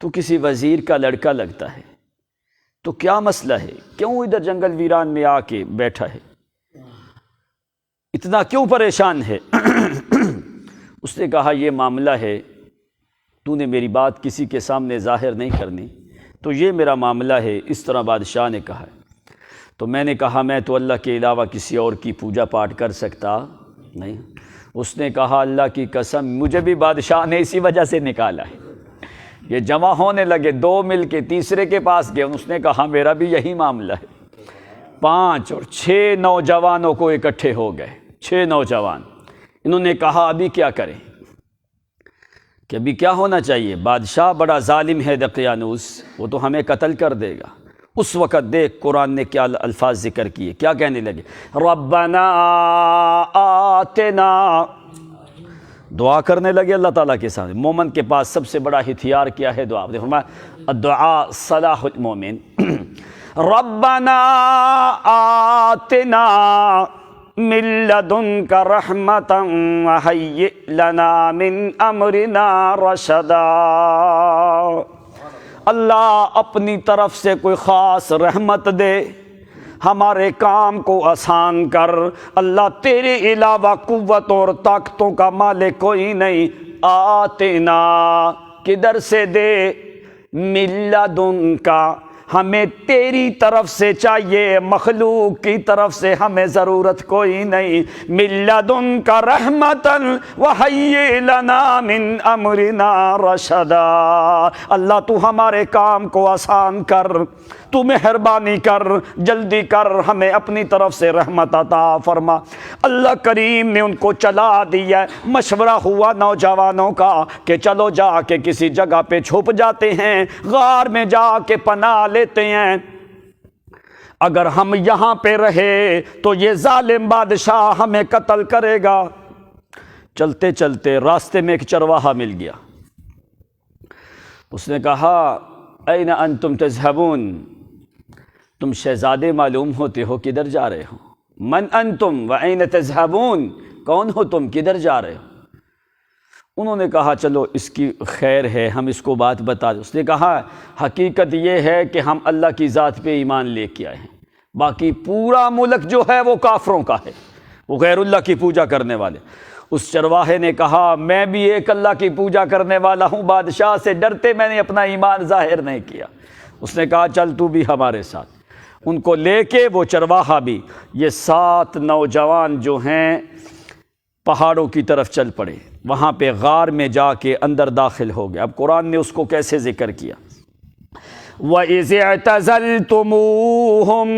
تو کسی وزیر کا لڑکا لگتا ہے، تو کیا مسئلہ ہے، کیوں ادھر جنگل ویران میں آ کے بیٹھا ہے، اتنا کیوں پریشان ہے؟ اس نے کہا یہ معاملہ ہے، تو نے میری بات کسی کے سامنے ظاہر نہیں کرنی، تو یہ میرا معاملہ ہے، اس طرح بادشاہ نے کہا ہے۔ تو میں نے کہا میں تو اللہ کے علاوہ کسی اور کی پوجا پاٹ کر سکتا نہیں۔ اس نے کہا اللہ کی قسم مجھے بھی بادشاہ نے اسی وجہ سے نکالا ہے۔ یہ جمع ہونے لگے، 2 مل کے تیسرے کے پاس گئے، اس نے کہا میرا بھی یہی معاملہ ہے۔ 5 اور 6 نوجوانوں کو اکٹھے ہو گئے، 6 نوجوان۔ انہوں نے کہا ابھی کیا کریں، کہ ابھی کیا ہونا چاہیے؟ بادشاہ بڑا ظالم ہے دقیانوس، وہ تو ہمیں قتل کر دے گا۔ اس وقت دیکھ قرآن نے کیا الفاظ ذکر کیے، کیا کہنے لگے؟ ربنا آتنا، دعا کرنے لگے اللہ تعالیٰ کے سامنے۔ مومن کے پاس سب سے بڑا ہتھیار کیا ہے؟ دعا۔ فرمایا الدعاء صلاح المومن۔ ربنا آتنا من لدنک رحمتا وہیئ لنا من امرنا رشدا۔ اللہ اپنی طرف سے کوئی خاص رحمت دے، ہمارے کام کو آسان کر۔ اللہ تیرے علاوہ قوت اور طاقتوں کا مالک کوئی نہیں۔ آتنا کدھر سے دے؟ من لدنک، ہمیں تیری طرف سے چاہیے، مخلوق کی طرف سے ہمیں ضرورت کوئی نہیں۔ من لدنک رحمتا وہیئ لنا من امرنا رشدا۔ اللہ تو ہمارے کام کو آسان کر، تو مہربانی کر، جلدی کر، ہمیں اپنی طرف سے رحمت عطا فرما۔ اللہ کریم نے ان کو چلا دیا۔ مشورہ ہوا نوجوانوں کا کہ چلو جا کے کسی جگہ پہ چھپ جاتے ہیں، غار میں جا کے پناہ لیتے ہیں، اگر ہم یہاں پہ رہے تو یہ ظالم بادشاہ ہمیں قتل کرے گا۔ چلتے چلتے راستے میں ایک چرواہا مل گیا، اس نے کہا این انتم تذهبون، تم شہزادے معلوم ہوتے ہو، کدھر جا رہے ہو؟ من انتم و این تذهبون، کون ہو تم، کدھر جا رہے ہو؟ انہوں نے کہا چلو اس کی خیر ہے، ہم اس کو بات بتا دیں۔ اس نے کہا حقیقت یہ ہے کہ ہم اللہ کی ذات پہ ایمان لے کے آئے ہیں، باقی پورا ملک جو ہے وہ کافروں کا ہے، وہ غیر اللہ کی پوجا کرنے والے۔ اس چرواہے نے کہا میں بھی ایک اللہ کی پوجا کرنے والا ہوں، بادشاہ سے ڈرتے میں نے اپنا ایمان ظاہر نہیں کیا۔ اس نے کہا چل تو بھی ہمارے ساتھ۔ ان کو لے کے وہ چرواہا بھی، یہ 7 نوجوان جو ہیں پہاڑوں کی طرف چل پڑے، وہاں پہ غار میں جا کے اندر داخل ہو گئے۔ اب قرآن نے اس کو کیسے ذکر کیا؟ وَإِذِ اعْتَزَلْتُمُوهُمْ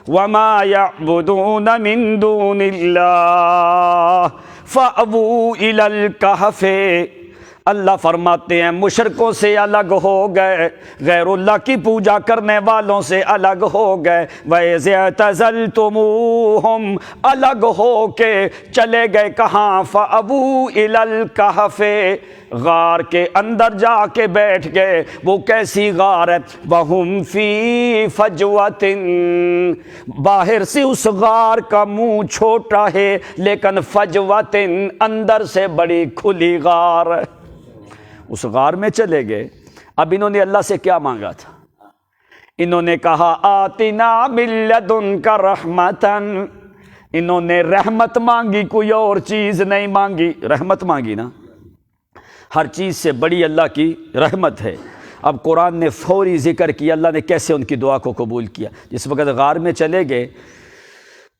وَمَا يَعْبُدُونَ مِن دُونِ اللَّهِ فَأْوُوا إِلَى الْكَهْفِ، اللہ فرماتے ہیں مشرکوں سے الگ ہو گئے، غیر اللہ کی پوجا کرنے والوں سے الگ ہو گئے۔ وَإِذِ اعْتَزَلْتُمُوهُمْ، الگ ہو کے چلے گئے کہاں؟ فَأْوُوا إِلَى الْكَهْفِ، غار کے اندر جا کے بیٹھ گئے۔ وہ کیسی غار ہے؟ وَهُمْ فِي فَجْوَةٍ، باہر سے اس غار کا منہ چھوٹا ہے لیکن فجوۃ، اندر سے بڑی کھلی غار ہے۔ اس غار میں چلے گئے۔ اب انہوں نے اللہ سے کیا مانگا تھا؟ انہوں نے کہا آتنا من لدنک رحمتا، انہوں نے رحمت مانگی، کوئی اور چیز نہیں مانگی۔ رحمت مانگی نا، ہر چیز سے بڑی اللہ کی رحمت ہے۔ اب قرآن نے فوری ذکر کیا اللہ نے کیسے ان کی دعا کو قبول کیا۔ جس وقت غار میں چلے گئے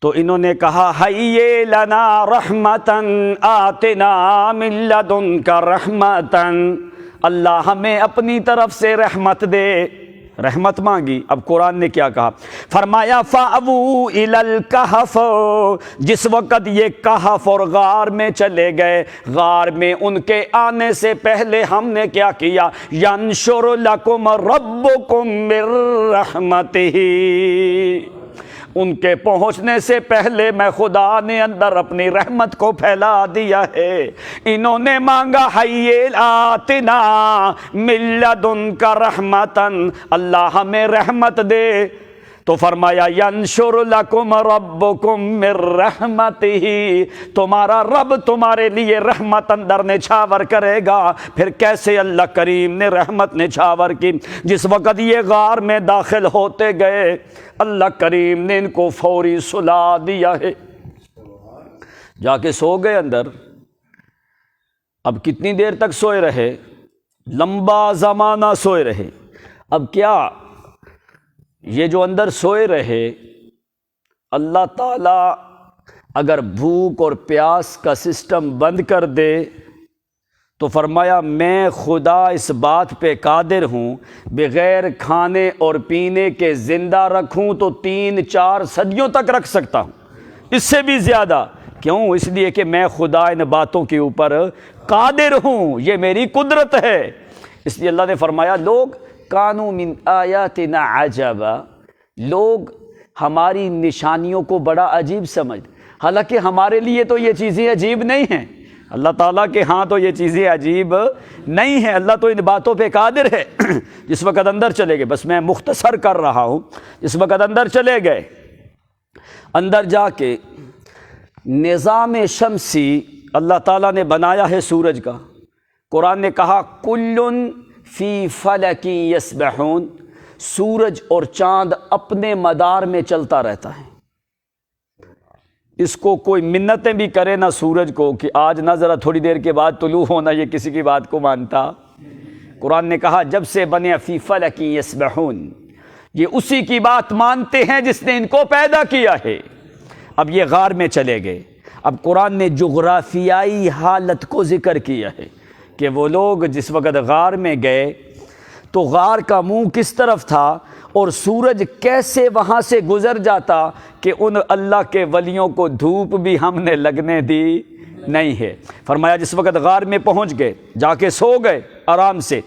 تو انہوں نے کہا حَيِّ لَنَا رَحْمَةً آتِنَا مِن لَدُنْكَ رَحْمَةً، اللہ ہمیں اپنی طرف سے رحمت دے۔ رحمت مانگی۔ اب قرآن نے کیا کہا؟ فرمایا فَأْوُوا إِلَى الْكَهْفِ، جس وقت یہ کہف اور غار میں چلے گئے، غار میں ان کے آنے سے پہلے ہم نے کیا کیا؟ يَنْشُرُ لَكُمْ رَبُّكُمْ مِنْ رَحْمَتِهِ، ان کے پہنچنے سے پہلے میں خدا نے اندر اپنی رحمت کو پھیلا دیا ہے۔ انہوں نے مانگا حَيِّ آتِنَا مِن لَدُنْكَ رَحْمَةً، اللہ ہمیں رحمت دے۔ تو فرمایا يَنْشُرُ لَكُمْ رَبُّكُمْ مِنْ رَحْمَتِهِ، تمہارا رب تمہارے لیے رحمت اندر نچھاور کرے گا۔ پھر کیسے اللہ کریم نے رحمت نچھاور کی؟ جس وقت یہ غار میں داخل ہوتے گئے اللہ کریم نے ان کو فوری سلا دیا ہے، جا کے سو گئے اندر۔ اب کتنی دیر تک سوئے رہے؟ لمبا زمانہ سوئے رہے۔ اب کیا یہ جو اندر سوئے رہے، اللہ تعالیٰ اگر بھوک اور پیاس کا سسٹم بند کر دے تو فرمایا میں خدا اس بات پہ قادر ہوں بغیر کھانے اور پینے کے زندہ رکھوں تو 3-4 صدیوں تک رکھ سکتا ہوں، اس سے بھی زیادہ۔ کیوں؟ اس لیے کہ میں خدا ان باتوں کے اوپر قادر ہوں، یہ میری قدرت ہے۔ اس لیے اللہ نے فرمایا لوگ کانوا من آیاتنا عجبا، لوگ ہماری نشانیوں کو بڑا عجیب سمجھتے، حالانکہ ہمارے لیے تو یہ چیزیں عجیب نہیں ہیں، اللہ تعالیٰ کے ہاں تو یہ چیزیں عجیب نہیں ہیں، اللہ تو ان باتوں پہ قادر ہے۔ جس وقت اندر چلے گئے، بس میں مختصر کر رہا ہوں، جس وقت اندر چلے گئے، اندر جا کے نظام شمسی اللہ تعالیٰ نے بنایا ہے سورج کا۔ قرآن نے کہا کلٌ فی فلک یسبحون، سورج اور چاند اپنے مدار میں چلتا رہتا ہے۔ اس کو کوئی منتیں بھی کرے نہ سورج کو کہ آج نہ ذرا تھوڑی دیر کے بعد طلوع ہونا، یہ کسی کی بات کو مانتا؟ قرآن نے کہا جب سے بنے فی فلک یسبحون، یہ اسی کی بات مانتے ہیں جس نے ان کو پیدا کیا ہے۔ اب یہ غار میں چلے گئے۔ اب قرآن نے جغرافیائی حالت کو ذکر کیا ہے کہ وہ لوگ جس وقت غار میں گئے تو غار کا منہ کس طرف تھا اور سورج کیسے وہاں سے گزر جاتا کہ ان اللہ کے ولیوں کو دھوپ بھی ہم نے لگنے دی نہیں ہے۔ فرمایا جس وقت غار میں پہنچ گئے، جا کے سو گئے آرام سے،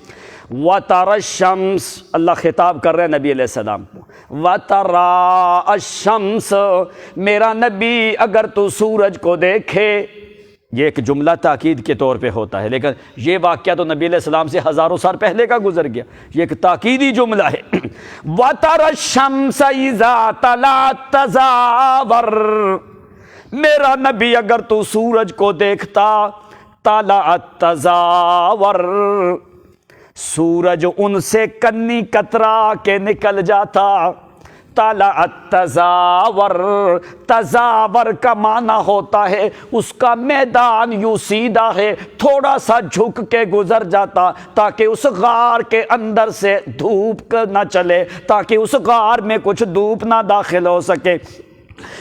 وَتَرَى الشَّمْسَ، اللہ خطاب کر رہے ہیں نبی علیہ السلام کو، وَتَرَى الشَّمْسَ، میرا نبی اگر تو سورج کو دیکھے، یہ ایک جملہ تاکید کے طور پہ ہوتا ہے، لیکن یہ واقعہ تو نبی علیہ السلام سے ہزاروں سال پہلے کا گزر گیا، یہ ایک تاکیدی جملہ ہے۔ وَتَرَى الشَّمْسَ إِذَا طَلَعَت تَزَاوَرُ، میرا نبی اگر تو سورج کو دیکھتا، طَلَعَت تَزَاوَرُ، سورج ان سے کنی کترا کے نکل جاتا۔ طَلَعَت تَزَاوَرُ، تزاور کا معنی ہوتا ہے اس کا میدان یوں سیدھا ہے، تھوڑا سا جھک کے گزر جاتا تاکہ اس غار کے اندر سے دھوپ نہ چلے، تاکہ اس غار میں کچھ دھوپ نہ داخل ہو سکے۔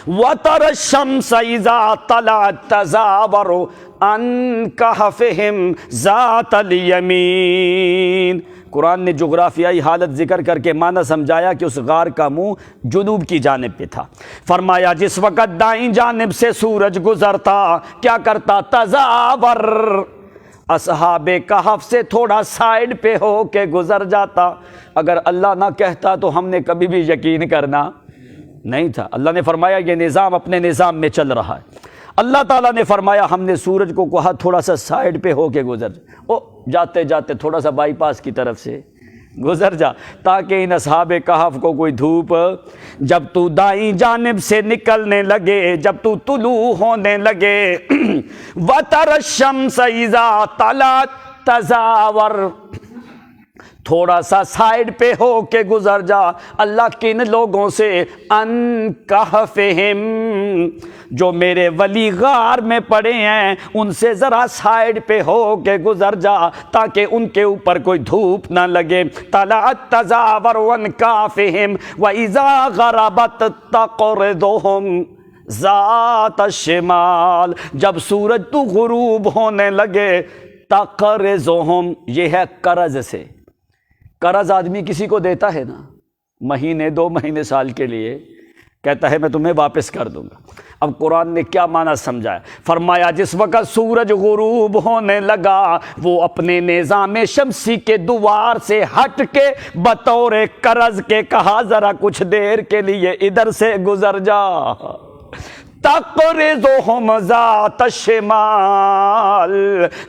وَتَرَى الشَّمْسَ إِذَا طَلَعَت تَزَاوَرُ عَنْ كَهْفِهِمْ ذَاتَ الْيَمِينِ، قرآن نے جغرافیائی حالت ذکر کر کے معنی سمجھایا کہ اس غار کا منہ جنوب کی جانب پہ تھا۔ فرمایا جس وقت دائیں جانب سے سورج گزرتا کیا کرتا؟ تزاور، اصحاب کہف سے تھوڑا سائیڈ پہ ہو کے گزر جاتا۔ اگر اللہ نہ کہتا تو ہم نے کبھی بھی یقین کرنا نہیں تھا۔ اللہ نے فرمایا یہ نظام اپنے نظام میں چل رہا ہے۔ اللہ تعالیٰ نے فرمایا ہم نے سورج کو کہا تھوڑا سا سائیڈ پہ ہو کے گزر جا، جاتے جاتے تھوڑا سا بائی پاس کی طرف سے گزر جا تاکہ ان اصحاب کہف کو کوئی دھوپ، جب تو دائیں جانب سے نکلنے لگے، جب تو طلوع ہونے لگے، وَتَرَى الشَّمْسَ إِذَا طَلَعَت تَزَاوَرُ، تھوڑا سا سائیڈ پہ ہو کے گزر جا۔ اللہ کن لوگوں سے؟ ان کہفہم، جو میرے ولی غار میں پڑے ہیں ان سے ذرا سائیڈ پہ ہو کے گزر جا تاکہ ان کے اوپر کوئی دھوپ نہ لگے۔ طلعت تزاور عن کہفہم وَإِذَا غَرَبَتْ تَقْرِضُهُمْ ذات الشمال، جب سورج تو غروب ہونے لگے، تقرضہم، یہ ہے قرض سے، قرض آدمی کسی کو دیتا ہے نا، مہینے 2 مہینے سال کے لیے، کہتا ہے میں تمہیں واپس کر دوں گا۔ اب قرآن نے کیا معنی سمجھایا؟ فرمایا جس وقت سورج غروب ہونے لگا وہ اپنے نظام شمسی کے دوار سے ہٹ کے بطور قرض کے کہا ذرا کچھ دیر کے لیے ادھر سے گزر جا۔ تقرضہم ذات الشمال،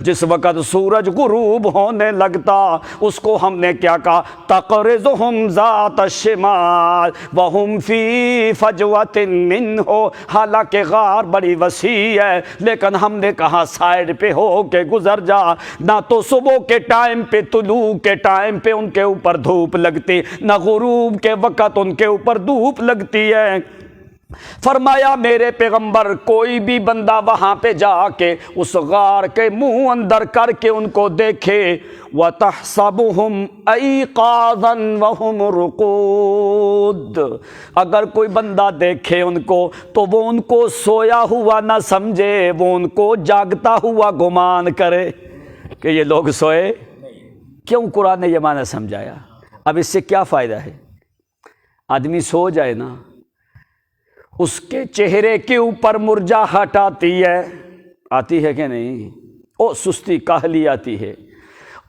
جس وقت سورج غروب ہونے لگتا اس کو ہم نے کیا کہا؟ تقرضہم ذات الشمال وہم فی فجوۃ منہ، حالانکہ غار بڑی وسیع ہے لیکن ہم نے کہا سائیڈ پہ ہو کے گزر جا، نہ تو صبح کے ٹائم پہ طلوع کے ٹائم پہ ان کے اوپر دھوپ لگتی، نہ غروب کے وقت ان کے اوپر دھوپ لگتی ہے۔ فرمایا میرے پیغمبر کوئی بھی بندہ وہاں پہ جا کے اس غار کے منہ اندر کر کے ان کو دیکھے، وَتَحْسَبُهُمْ أَيْقَاظًا وَهُمْ رُقُودٌ، اگر کوئی بندہ دیکھے ان کو تو وہ ان کو سویا ہوا نہ سمجھے، وہ ان کو جاگتا ہوا گمان کرے کہ یہ لوگ سوئے۔ کیوں قرآن نے یہ معنی سمجھایا؟ اب اس سے کیا فائدہ ہے؟ آدمی سو جائے نا، اس کے چہرے کے اوپر مرجھاہٹ آتی ہے کہ نہیں؟ او سستی کاہلی آتی ہے،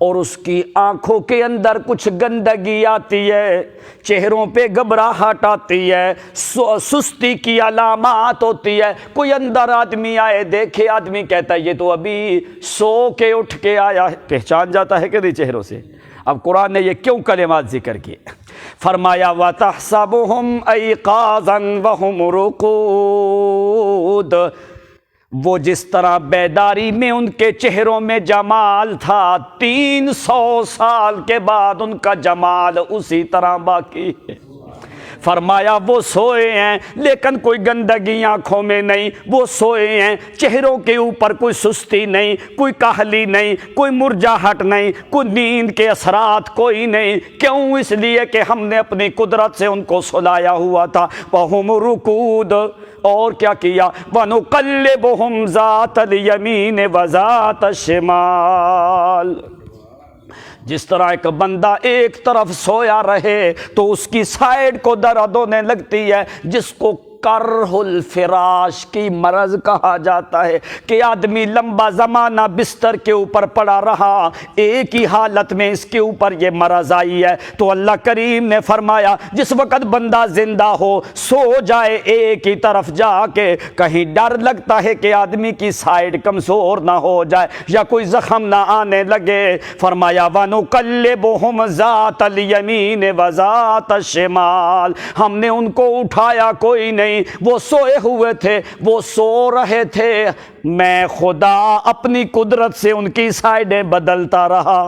اور اس کی آنکھوں کے اندر کچھ گندگی آتی ہے، چہروں پہ گھبراہٹ آتی ہے، سستی کی علامات ہوتی ہے۔ کوئی اندر آدمی آئے دیکھے، آدمی کہتا ہے یہ تو ابھی سو کے اٹھ کے آیا ہے، پہچان جاتا ہے کہ نہیں چہروں سے؟ اب قرآن نے یہ کیوں کلمات ذکر کیے؟ فرمایا وَتَحْسَبُهُمْ أَيْقَاظًا وَهُمْ رُقُودٌ، وہ جس طرح بیداری میں ان کے چہروں میں جمال تھا، 300 سال کے بعد ان کا جمال اسی طرح باقی ہے۔ فرمایا وہ سوئے ہیں لیکن کوئی گندگی آنکھوں میں نہیں، وہ سوئے ہیں، چہروں کے اوپر کوئی سستی نہیں، کوئی کاہلی نہیں، کوئی مرجھاہٹ نہیں، کوئی نیند کے اثرات کوئی نہیں۔ کیوں؟ اس لیے کہ ہم نے اپنی قدرت سے ان کو سلایا ہوا تھا۔ وَهُمْ رُقُودٌ، اور کیا کیا؟ وَنُقَلِّبُهُمْ ذَاتَ الْيَمِينِ وَذَاتَ الشِّمَالِ، جس طرح ایک بندہ ایک طرف سویا رہے تو اس کی سائیڈ کو درد ہونے لگتی ہے، جس کو کرہ الفراش کی مرض کہا جاتا ہے کہ آدمی لمبا زمانہ بستر کے اوپر پڑا رہا، ایک ہی حالت میں اس کے اوپر یہ مرض آئی ہے۔ تو اللہ کریم نے فرمایا جس وقت بندہ زندہ ہو سو جائے ایک ہی طرف جا کے، کہیں ڈر لگتا ہے کہ آدمی کی سائیڈ کمزور نہ ہو جائے یا کوئی زخم نہ آنے لگے، فرمایا وَنُقَلِّبُهُمْ ذَاتَ الْيَمِينِ وَذَاتَ الشِّمَالِ، ہم نے ان کو اٹھایا کوئی نہیں، وہ سوئے ہوئے تھے، وہ سو رہے تھے، میں خدا اپنی قدرت سے ان کی سائیڈیں بدلتا رہا۔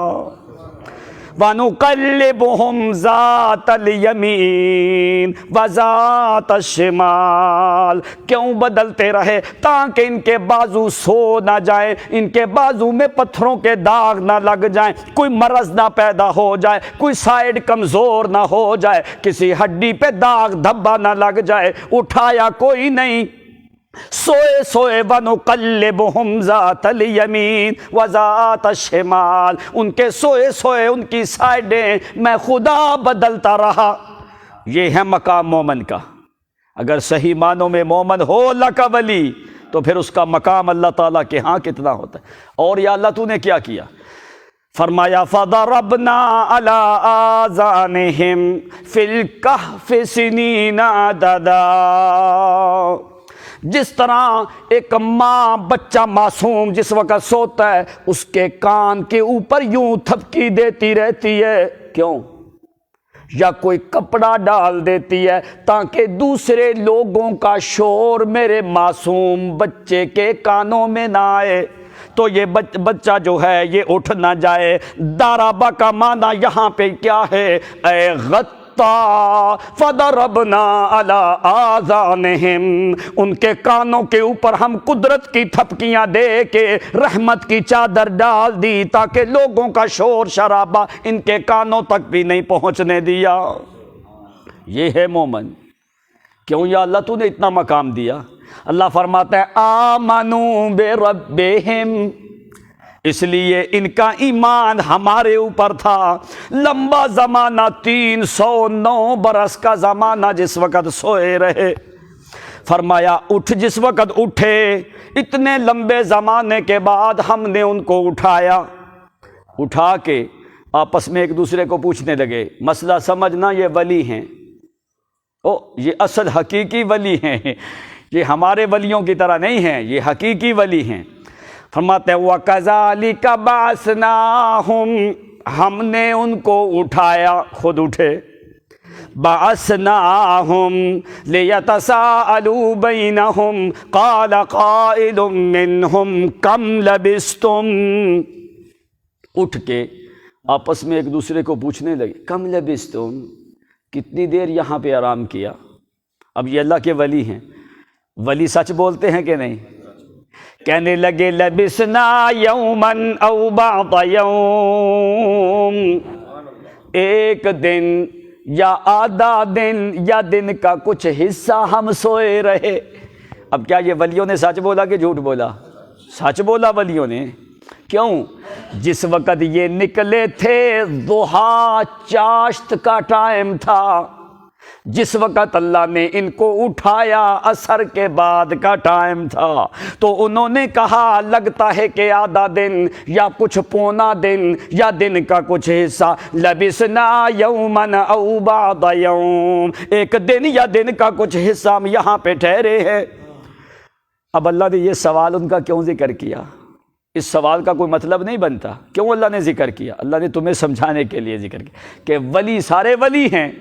وَنُقَلِّبُهُمْ ذَاتَ الْيَمِينِ وَذَاتَ الشِّمَالِ، کیوں بدلتے رہے؟ تاکہ ان کے بازو سو نہ جائیں، ان کے بازو میں پتھروں کے داغ نہ لگ جائیں، کوئی مرض نہ پیدا ہو جائے، کوئی سائیڈ کمزور نہ ہو جائے، کسی ہڈی پہ داغ دھبا نہ لگ جائے۔ اٹھایا کوئی نہیں، سوئے سوئے وَنُقَلِّبُهُمْ ذَاتَ الْيَمِينِ وَذَاتَ الشِّمَالِ، ان کے سوئے سوئے ان کی سائیڈیں میں خدا بدلتا رہا۔ یہ ہے مقام مومن کا۔ اگر صحیح معنوں میں مومن ہو اللہ کا ولی تو پھر اس کا مقام اللہ تعالیٰ کے ہاں کتنا ہوتا ہے۔ اور یا اللہ تو نے کیا کیا؟ فرمایا فَضَرَبْنَا عَلَىٰ آذَانِهِمْ فِي الْكَهْفِ سِنِينَ عَدَدًا، جس طرح ایک ماں بچہ معصوم جس وقت سوتا ہے اس کے کان کے اوپر یوں تھپکی دیتی رہتی ہے، کیوں؟ یا کوئی کپڑا ڈال دیتی ہے تاکہ دوسرے لوگوں کا شور میرے معصوم بچے کے کانوں میں نہ آئے، تو یہ بچہ جو ہے یہ اٹھ نہ جائے۔ دارابا کا معنی یہاں پہ کیا ہے؟ اے غط فَضَرَبْنَا عَلَىٰ آذَانِهِمْ، ان کے کانوں کے اوپر ہم قدرت کی تھپکیاں دے کے رحمت کی چادر ڈال دی تاکہ لوگوں کا شور شرابہ ان کے کانوں تک بھی نہیں پہنچنے دیا۔ یہ ہے مومن۔ کیوں یا اللہ تو نے اتنا مقام دیا؟ اللہ فرماتا ہے آمنوا بربہم، اس لیے ان کا ایمان ہمارے اوپر تھا۔ لمبا زمانہ 309 برس کا زمانہ جس وقت سوئے رہے، فرمایا اٹھ، جس وقت اٹھے اتنے لمبے زمانے کے بعد ہم نے ان کو اٹھایا، اٹھا کے آپس میں ایک دوسرے کو پوچھنے لگے، مسئلہ سمجھنا یہ ولی ہیں، یہ اصل حقیقی ولی ہیں، یہ ہمارے ولیوں کی طرح نہیں ہیں، یہ حقیقی ولی ہیں۔ فرماتے ہیں وَكَذَلِكَ بَعَثْنَاهُمْ، ہم نے ان کو اٹھایا، خود اٹھے، بَعَثْنَاهُمْ لِيَتَسَاءَلُوا بَيْنَهُمْ قَالَ قَائِلٌ مِّنْهُمْ كَمْ لَبِثْتُمْ، اٹھ کے آپس میں ایک دوسرے کو پوچھنے لگے کم لبثتم، کتنی دیر یہاں پہ آرام کیا۔ اب یہ اللہ کے ولی ہیں، ولی سچ بولتے ہیں کہ نہیں؟ کہنے لگے لبسنا یومن او بعض یوم، ایک دن یا آدھا دن یا دن کا کچھ حصہ ہم سوئے رہے۔ اب کیا یہ ولیوں نے سچ بولا کہ جھوٹ بولا؟ سچ بولا ولیوں نے۔ کیوں؟ جس وقت یہ نکلے تھے ضحیٰ چاشت کا ٹائم تھا، جس وقت اللہ نے ان کو اٹھایا عصر کے بعد کا ٹائم تھا، تو انہوں نے کہا لگتا ہے کہ آدھا دن یا کچھ پونا دن یا دن کا کچھ حصہ، لبسنا یومن او بعض یوم، ایک دن یا دن کا کچھ حصہ ہم یہاں پہ ٹھہرے ہیں۔ اب اللہ نے یہ سوال ان کا کیوں ذکر کیا؟ اس سوال کا کوئی مطلب نہیں بنتا، کیوں اللہ نے ذکر کیا؟ اللہ نے تمہیں سمجھانے کے لیے ذکر کیا کہ ولی سارے ولی ہیں،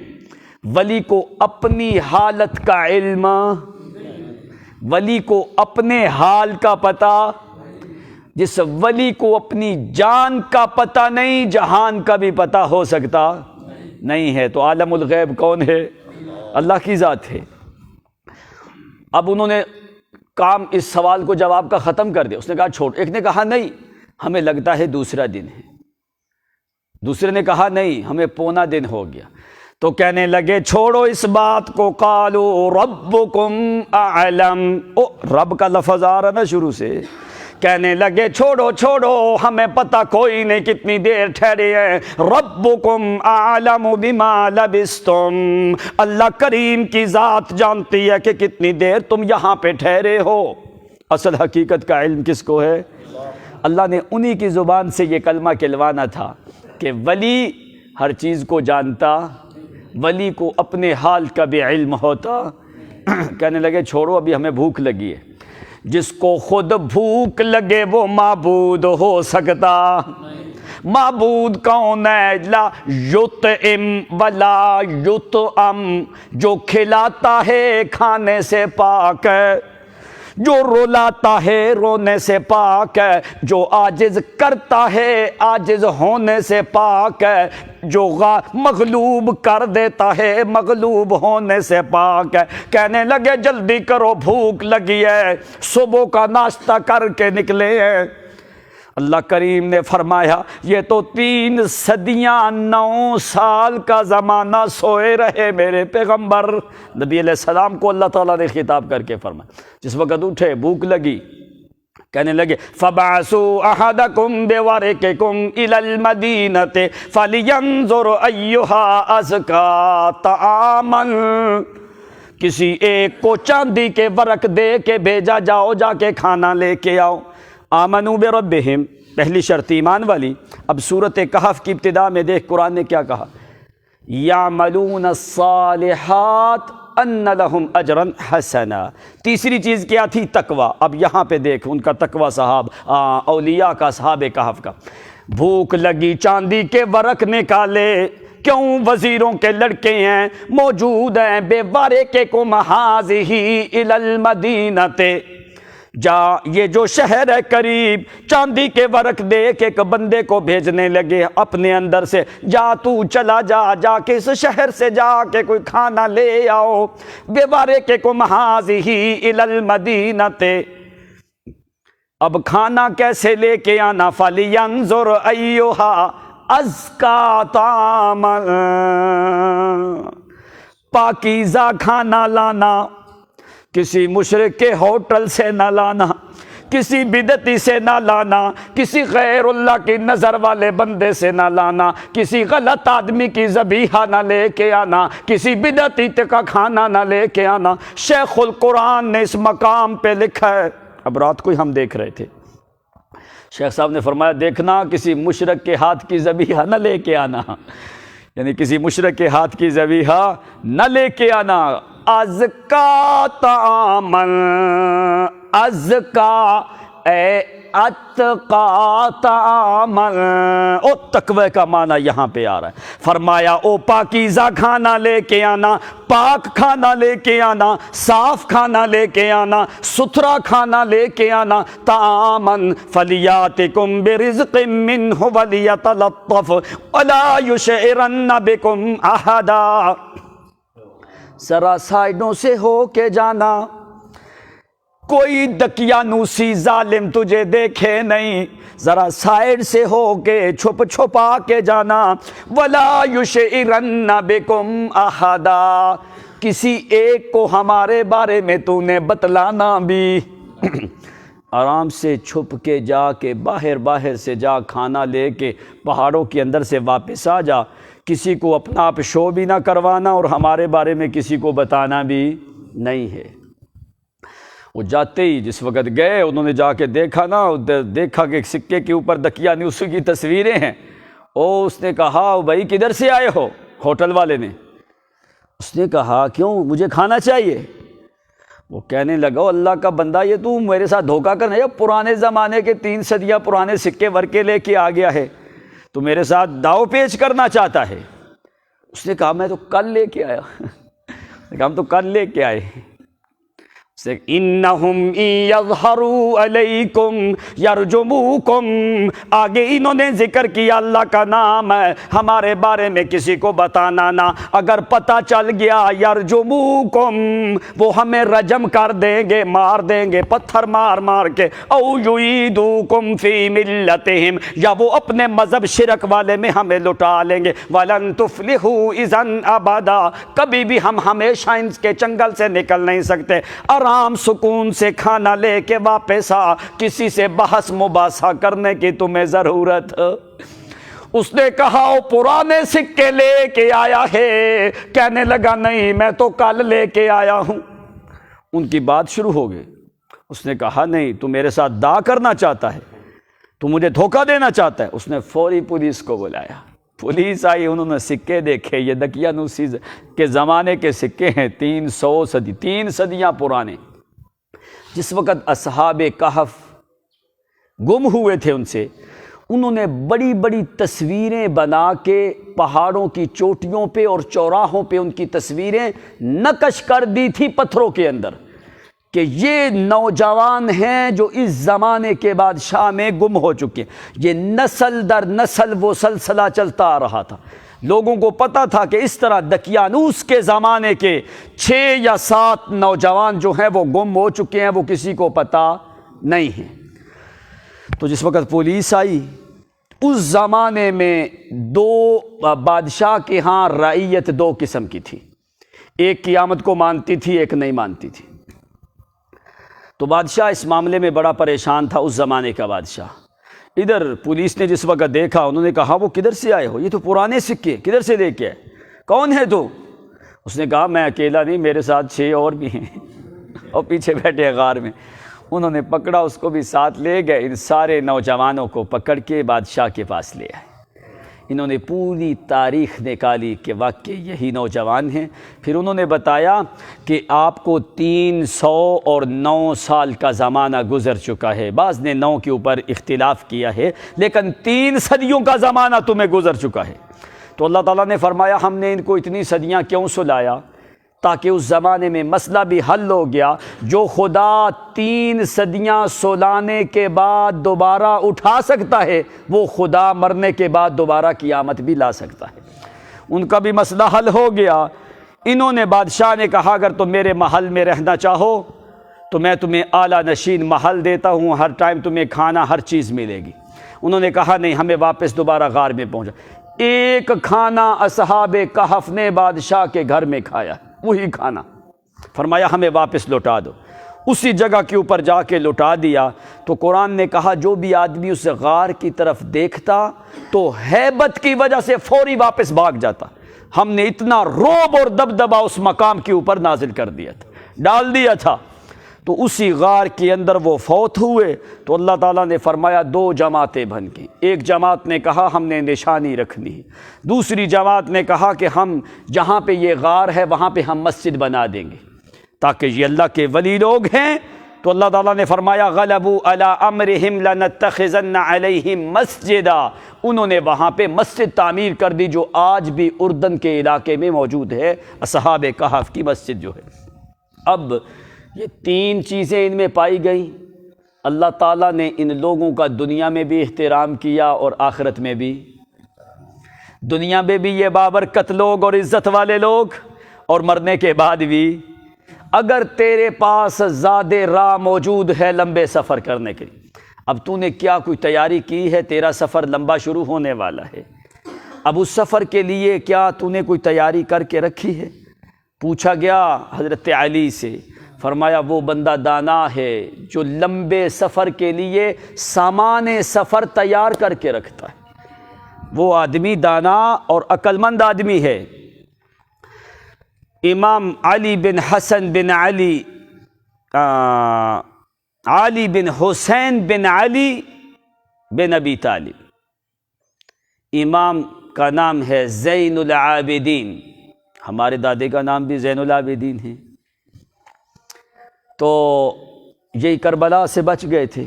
ولی کو اپنی حالت کا علم، ولی کو اپنے حال کا پتہ، جس ولی کو اپنی جان کا پتہ نہیں جہان کا بھی پتہ ہو سکتا نہیں ہے۔ تو عالم الغیب کون ہے؟ اللہ کی ذات ہے۔ اب انہوں نے کام اس سوال کو جواب کا ختم کر دیا، اس نے کہا چھوڑ، ایک نے کہا نہیں ہمیں لگتا ہے دوسرا دن ہے، دوسرے نے کہا نہیں ہمیں پونا دن ہو گیا، تو کہنے لگے چھوڑو اس بات کو، قالوا ربکم اعلم، رب کا لفظ آ رہا نا شروع سے، کہنے لگے چھوڑو چھوڑو، ہمیں پتہ کوئی نہیں کتنی دیر ٹھہرے ہیں، ربکم اعلم بما لبستم، اللہ کریم کی ذات جانتی ہے کہ کتنی دیر تم یہاں پہ ٹھہرے ہو۔ اصل حقیقت کا علم کس کو ہے؟ اللہ نے انہی کی زبان سے یہ کلمہ کہلوانا تھا کہ ولی ہر چیز کو جانتا، ولی کو اپنے حال کا بھی علم ہوتا۔ کہنے لگے چھوڑو ابھی ہمیں بھوک لگی ہے۔ جس کو خود بھوک لگے وہ معبود ہو سکتا؟ معبود کون ہے؟ لا یطعم ولا یطعم، جو کھلاتا ہے کھانے سے پاک ہے، جو رلاتا ہے رونے سے پاک ہے، جو عاجز کرتا ہے عاجز ہونے سے پاک ہے، جو مغلوب کر دیتا ہے مغلوب ہونے سے پاک ہے۔ کہنے لگے جلدی کرو بھوک لگی ہے، صبح کا ناشتہ کر کے نکلے ہیں۔ اللہ کریم نے فرمایا یہ تو 3 صدیاں 9 سال کا زمانہ سوئے رہے میرے پیغمبر۔ نبی علیہ السلام کو اللہ تعالیٰ نے خطاب کر کے فرمایا، جس وقت اٹھے بھوک لگی، کہنے لگے فَبَعَثُوا أَحَدَكُمْ بِوَرِقِكُمْ إِلَى الْمَدِينَةِ فَلْيَنظُرْ أَيُّهَا أَزْكَىٰ طَعَامًا، کسی ایک کو چاندی کے ورق دے کے بھیجا، جاؤ جا کے کھانا لے کے آؤ۔ آمنوا بربہم، پہلی شرط ایمان والی۔ اب سورۃ کہف کی ابتدا میں دیکھ قرآن نے کیا کہا، یعملون الصالحات ان لہم اجرا حسنا۔ تیسری چیز کیا تھی؟ تقوی۔ اب یہاں پہ دیکھ ان کا تقوی، اولیاء کا، اصحاب کہف کا۔ بھوک لگی چاندی کے ورق نکالے، کیوں؟ وزیروں کے لڑکے ہیں موجود ہیں، بے وارقکم ھذہ الی المدینۃ، جا یہ جو شہر ہے قریب، چاندی کے ورق دے کے ایک بندے کو بھیجنے لگے اپنے اندر سے، جا تو چلا جا، جا کے اس شہر سے جا کے کوئی کھانا لے آؤ۔ بِوَارِقِكُمْ هَٰذِهِ إِلَى الْمَدِينَةِ، اب کھانا کیسے لے کے آنا؟ فَلْيَنظُرْ أَيُّهَا أَزْكَىٰ طَعَامًا، پاکیزہ کھانا لانا، کسی مشرک کے ہوٹل سے نہ لانا، کسی بدعتی سے نہ لانا، کسی غیر اللہ کی نظر والے بندے سے نہ لانا، کسی غلط آدمی کی ذبیحہ نہ لے کے آنا، کسی بدعتی کا کھانا نہ لے کے آنا۔ شیخ القرآن نے اس مقام پہ لکھا ہے، اب رات کو ہی ہم دیکھ رہے تھے، شیخ صاحب نے فرمایا دیکھنا کسی مشرک کے ہاتھ کی ذبیحہ نہ لے کے آنا، یعنی کسی مشرک کے ہاتھ کی ذبیحہ نہ لے کے آنا۔ ازکا طعامن، ازکا اے اتقا طعامن، او تقوی کا معنی یہاں پہ آ رہا ہے۔ فرمایا او پاکیزہ کھانا لے کے آنا، پاک کھانا لے کے آنا، صاف کھانا لے کے آنا، ستھرا کھانا لے کے آنا۔ طعامن فلیاتکم برزق منہ ولیتلطف ولا یشعرن بکم احدا، ذرا سائڈوں سے ہو کے جانا، کوئی دقیانوسی ظالم تجھے دیکھے نہیں، ذرا سائڈ سے ہو کے چھپ چھپا کے جانا۔ وَلَا يُشْعِرَنَّ بِكُمْ أَحَدًا، کسی ایک کو ہمارے بارے میں تو نے بتلانا بھی۔ آرام سے چھپ کے جا کے باہر سے جا کھانا لے کے پہاڑوں کے اندر سے واپس آ جا، کسی کو اپنا آپ شو بھی نہ کروانا اور ہمارے بارے میں کسی کو بتانا بھی نہیں ہے۔ وہ جاتے ہی جس وقت گئے انہوں نے جا کے دیکھا نا، دیکھا کہ سکے کے اوپر دقیانوسی کی تصویریں ہیں۔ اس نے کہا بھائی کدھر سے آئے ہو؟ ہوٹل والے نے، اس نے کہا کیوں مجھے کھانا چاہیے؟ وہ کہنے لگا اللہ کا بندہ یہ تو میرے ساتھ دھوکہ کرنا ہے، پرانے زمانے کے 3 صدیاں پرانے سکے ورکے لے کے آ گیا ہے، تو میرے ساتھ داؤ پیچ کرنا چاہتا ہے۔ اس نے کہا میں تو کل لے کے آیا، ہم تو کل لے کے آئے۔ انہم یظہروا علیکم یرجموکم، آگے انہوں نے ذکر کیا اللہ کا نام ہے، ہمارے بارے میں کسی کو بتانا نہ، اگر پتہ چل گیا یرجموکم، وہ ہمیں رجم کر دیں گے، مار دیں گے پتھر مار مار کے، او یعیدوکم فی ملتہم، یا وہ اپنے مذہب شرک والے میں ہمیں لٹا لیں گے، ولن تفلحوا اذا ابدا، کبھی بھی ہم ہمیشہ ان کے چنگل سے نکل نہیں سکتے۔ آرام سکون سے کھانا لے کے واپس آ، کسی سے بحث مباحثہ کرنے کی تمہیں ضرورت۔ اس نے کہا وہ پرانے سکے لے کے آیا ہے، کہنے لگا نہیں میں تو کل لے کے آیا ہوں۔ ان کی بات شروع ہو گئی۔ اس نے کہا نہیں تو میرے ساتھ دا کرنا چاہتا ہے، تو مجھے دھوکہ دینا چاہتا ہے۔ اس نے فوری پولیس کو بلایا، پولیس آئی، انہوں نے سکے دیکھے، یہ دقیانوسی کے زمانے کے سکے ہیں، 3 صدیاں پرانے۔ جس وقت اصحاب کہف گم ہوئے تھے ان سے، انہوں نے بڑی بڑی تصویریں بنا کے پہاڑوں کی چوٹیوں پہ اور چوراہوں پہ ان کی تصویریں نقش کر دی تھی پتھروں کے اندر، کہ یہ نوجوان ہیں جو اس زمانے کے بادشاہ میں گم ہو چکے ہیں۔ یہ نسل در نسل وہ سلسلہ چلتا آ رہا تھا، لوگوں کو پتہ تھا کہ اس طرح دقیانوس کے زمانے کے 6 یا 7 نوجوان جو ہیں وہ گم ہو چکے ہیں، وہ کسی کو پتہ نہیں ہے۔ تو جس وقت پولیس آئی، اس زمانے میں 2 بادشاہ کے ہاں رعیت 2 قسم کی تھی، ایک قیامت کو مانتی تھی، ایک نہیں مانتی تھی۔ تو بادشاہ اس معاملے میں بڑا پریشان تھا، اس زمانے کا بادشاہ۔ ادھر پولیس نے جس وقت دیکھا، انہوں نے کہا وہ کدھر سے آئے ہو، یہ تو پرانے سکے کدھر سے لے کے آئے، کون ہے تو؟ اس نے کہا میں اکیلا نہیں، میرے ساتھ 6 اور بھی ہیں، اور پیچھے بیٹھے غار میں۔ انہوں نے پکڑا، اس کو بھی ساتھ لے گئے، ان سارے نوجوانوں کو پکڑ کے بادشاہ کے پاس لے آئے۔ انہوں نے پوری تاریخ نکالی کہ واقعی یہی نوجوان ہیں۔ پھر انہوں نے بتایا کہ آپ کو 309 سال کا زمانہ گزر چکا ہے، بعض نے 9 کے اوپر اختلاف کیا ہے، لیکن 3 صدیوں کا زمانہ تمہیں گزر چکا ہے۔ تو اللہ تعالیٰ نے فرمایا ہم نے ان کو اتنی صدیاں کیوں سلایا؟ تاکہ اس زمانے میں مسئلہ بھی حل ہو گیا۔ جو خدا 3 صدیاں سلانے کے بعد دوبارہ اٹھا سکتا ہے، وہ خدا مرنے کے بعد دوبارہ قیامت بھی لا سکتا ہے۔ ان کا بھی مسئلہ حل ہو گیا۔ انہوں نے، بادشاہ نے کہا اگر تم میرے محل میں رہنا چاہو تو میں تمہیں اعلیٰ نشین محل دیتا ہوں، ہر ٹائم تمہیں کھانا ہر چیز ملے گی۔ انہوں نے کہا نہیں، ہمیں واپس دوبارہ غار میں پہنچا۔ ایک کھانا اصحاب کہف نے بادشاہ کے گھر میں کھایا، وہی کھانا۔ فرمایا ہمیں واپس لوٹا دو۔ اسی جگہ کے اوپر جا کے لوٹا دیا۔ تو قرآن نے کہا جو بھی آدمی اس غار کی طرف دیکھتا تو ہیبت کی وجہ سے فوری واپس بھاگ جاتا۔ ہم نے اتنا رعب اور دبدبہ اس مقام کے اوپر نازل کر دیا تھا، ڈال دیا تھا۔ تو اسی غار کے اندر وہ فوت ہوئے۔ تو اللہ تعالیٰ نے فرمایا 2 جماعتیں بن گئیں۔ ایک جماعت نے کہا ہم نے نشانی رکھنی ہے، دوسری جماعت نے کہا کہ ہم جہاں پہ یہ غار ہے وہاں پہ ہم مسجد بنا دیں گے تاکہ یہ اللہ کے ولی لوگ ہیں۔ تو اللہ تعالیٰ نے فرمایا غلبوا علی امرہم لنتخذن علیہم مسجدا، انہوں نے وہاں پہ مسجد تعمیر کر دی جو آج بھی اردن کے علاقے میں موجود ہے، اصحاب کہف کی مسجد جو ہے۔ اب یہ 3 چیزیں ان میں پائی گئیں۔ اللہ تعالیٰ نے ان لوگوں کا دنیا میں بھی احترام کیا اور آخرت میں بھی۔ دنیا میں بھی یہ بابرکت لوگ اور عزت والے لوگ، اور مرنے کے بعد بھی۔ اگر تیرے پاس زاد راہ موجود ہے لمبے سفر کرنے کے لیے، اب تو نے کیا کوئی تیاری کی ہے؟ تیرا سفر لمبا شروع ہونے والا ہے، اب اس سفر کے لیے کیا تو نے کوئی تیاری کر کے رکھی ہے؟ پوچھا گیا حضرت علی سے، فرمایا وہ بندہ دانا ہے جو لمبے سفر کے لیے سامان سفر تیار کر کے رکھتا ہے، وہ آدمی دانا اور عقل مند آدمی ہے۔ امام علی بن حسن بن علی علی بن حسین بن علی بن ابی طالب، امام کا نام ہے زین العابدین، ہمارے دادے کا نام بھی زین العابدین ہے۔ تو یہی کربلا سے بچ گئے تھے۔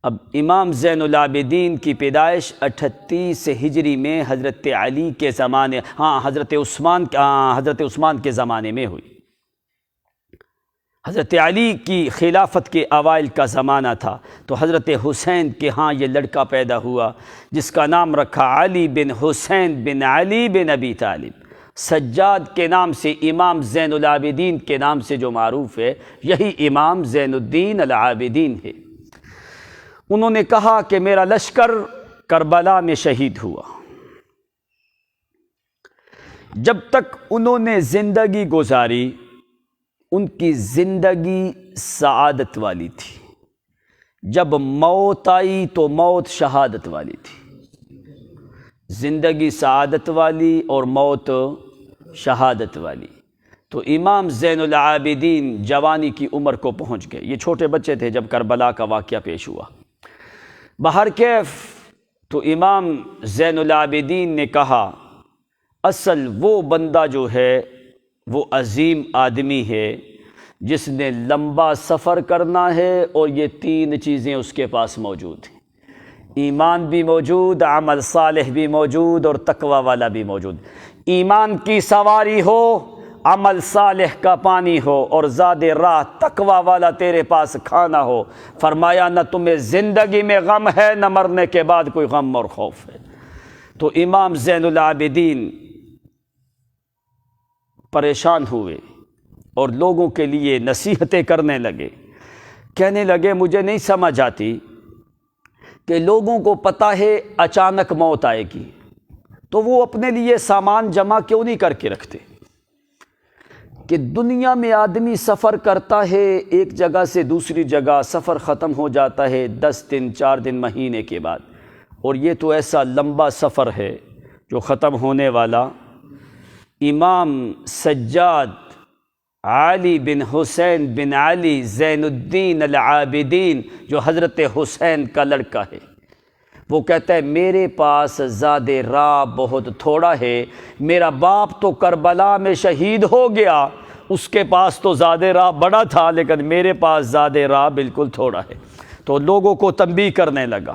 اب امام زین العابدین کی پیدائش 38 ہجری میں حضرت علی کے زمانے، حضرت عثمان کے زمانے میں ہوئی۔ حضرت علی کی خلافت کے اوائل کا زمانہ تھا، تو حضرت حسین کے ہاں یہ لڑکا پیدا ہوا جس کا نام رکھا علی بن حسین بن علی بن ابی طالب۔ سجاد کے نام سے امام زین العابدین کے نام سے جو معروف ہے، یہی امام زین الدین العابدین ہے۔ انہوں نے کہا کہ میرا لشکر کربلا میں شہید ہوا۔ جب تک انہوں نے زندگی گزاری ان کی زندگی سعادت والی تھی، جب موت آئی تو موت شہادت والی تھی۔ زندگی سعادت والی اور موت شہادت والی۔ تو امام زین العابدین جوانی کی عمر کو پہنچ گئے، یہ چھوٹے بچے تھے جب کربلا کا واقعہ پیش ہوا۔ بہرکیف تو امام زین العابدین نے کہا اصل وہ بندہ جو ہے وہ عظیم آدمی ہے جس نے لمبا سفر کرنا ہے اور یہ تین چیزیں اس کے پاس موجود ہیں، ایمان بھی موجود، عمل صالح بھی موجود اور تقوی والا بھی موجود۔ ایمان کی سواری ہو، عمل صالح کا پانی ہو اور زاد راہ تقوی والا تیرے پاس کھانا ہو۔ فرمایا نہ تمہیں زندگی میں غم ہے نہ مرنے کے بعد کوئی غم اور خوف ہے۔ تو امام زین العابدین پریشان ہوئے اور لوگوں کے لیے نصیحتیں کرنے لگے، کہنے لگے مجھے نہیں سمجھ آتی کہ لوگوں کو پتہ ہے اچانک موت آئے گی تو وہ اپنے لیے سامان جمع کیوں نہیں کر کے رکھتے؟ کہ دنیا میں آدمی سفر کرتا ہے ایک جگہ سے دوسری جگہ، سفر ختم ہو جاتا ہے 10 دن 4 دن مہینے کے بعد، اور یہ تو ایسا لمبا سفر ہے جو ختم ہونے والا۔ امام سجاد علی بن حسین بن علی زین الدین العابدین جو حضرت حسین کا لڑکا ہے، وہ کہتا ہے میرے پاس زاد راہ بہت تھوڑا ہے، میرا باپ تو کربلا میں شہید ہو گیا، اس کے پاس تو زاد راہ بڑا تھا لیکن میرے پاس زاد راہ بالکل تھوڑا ہے۔ تو لوگوں کو تنبیہ کرنے لگا،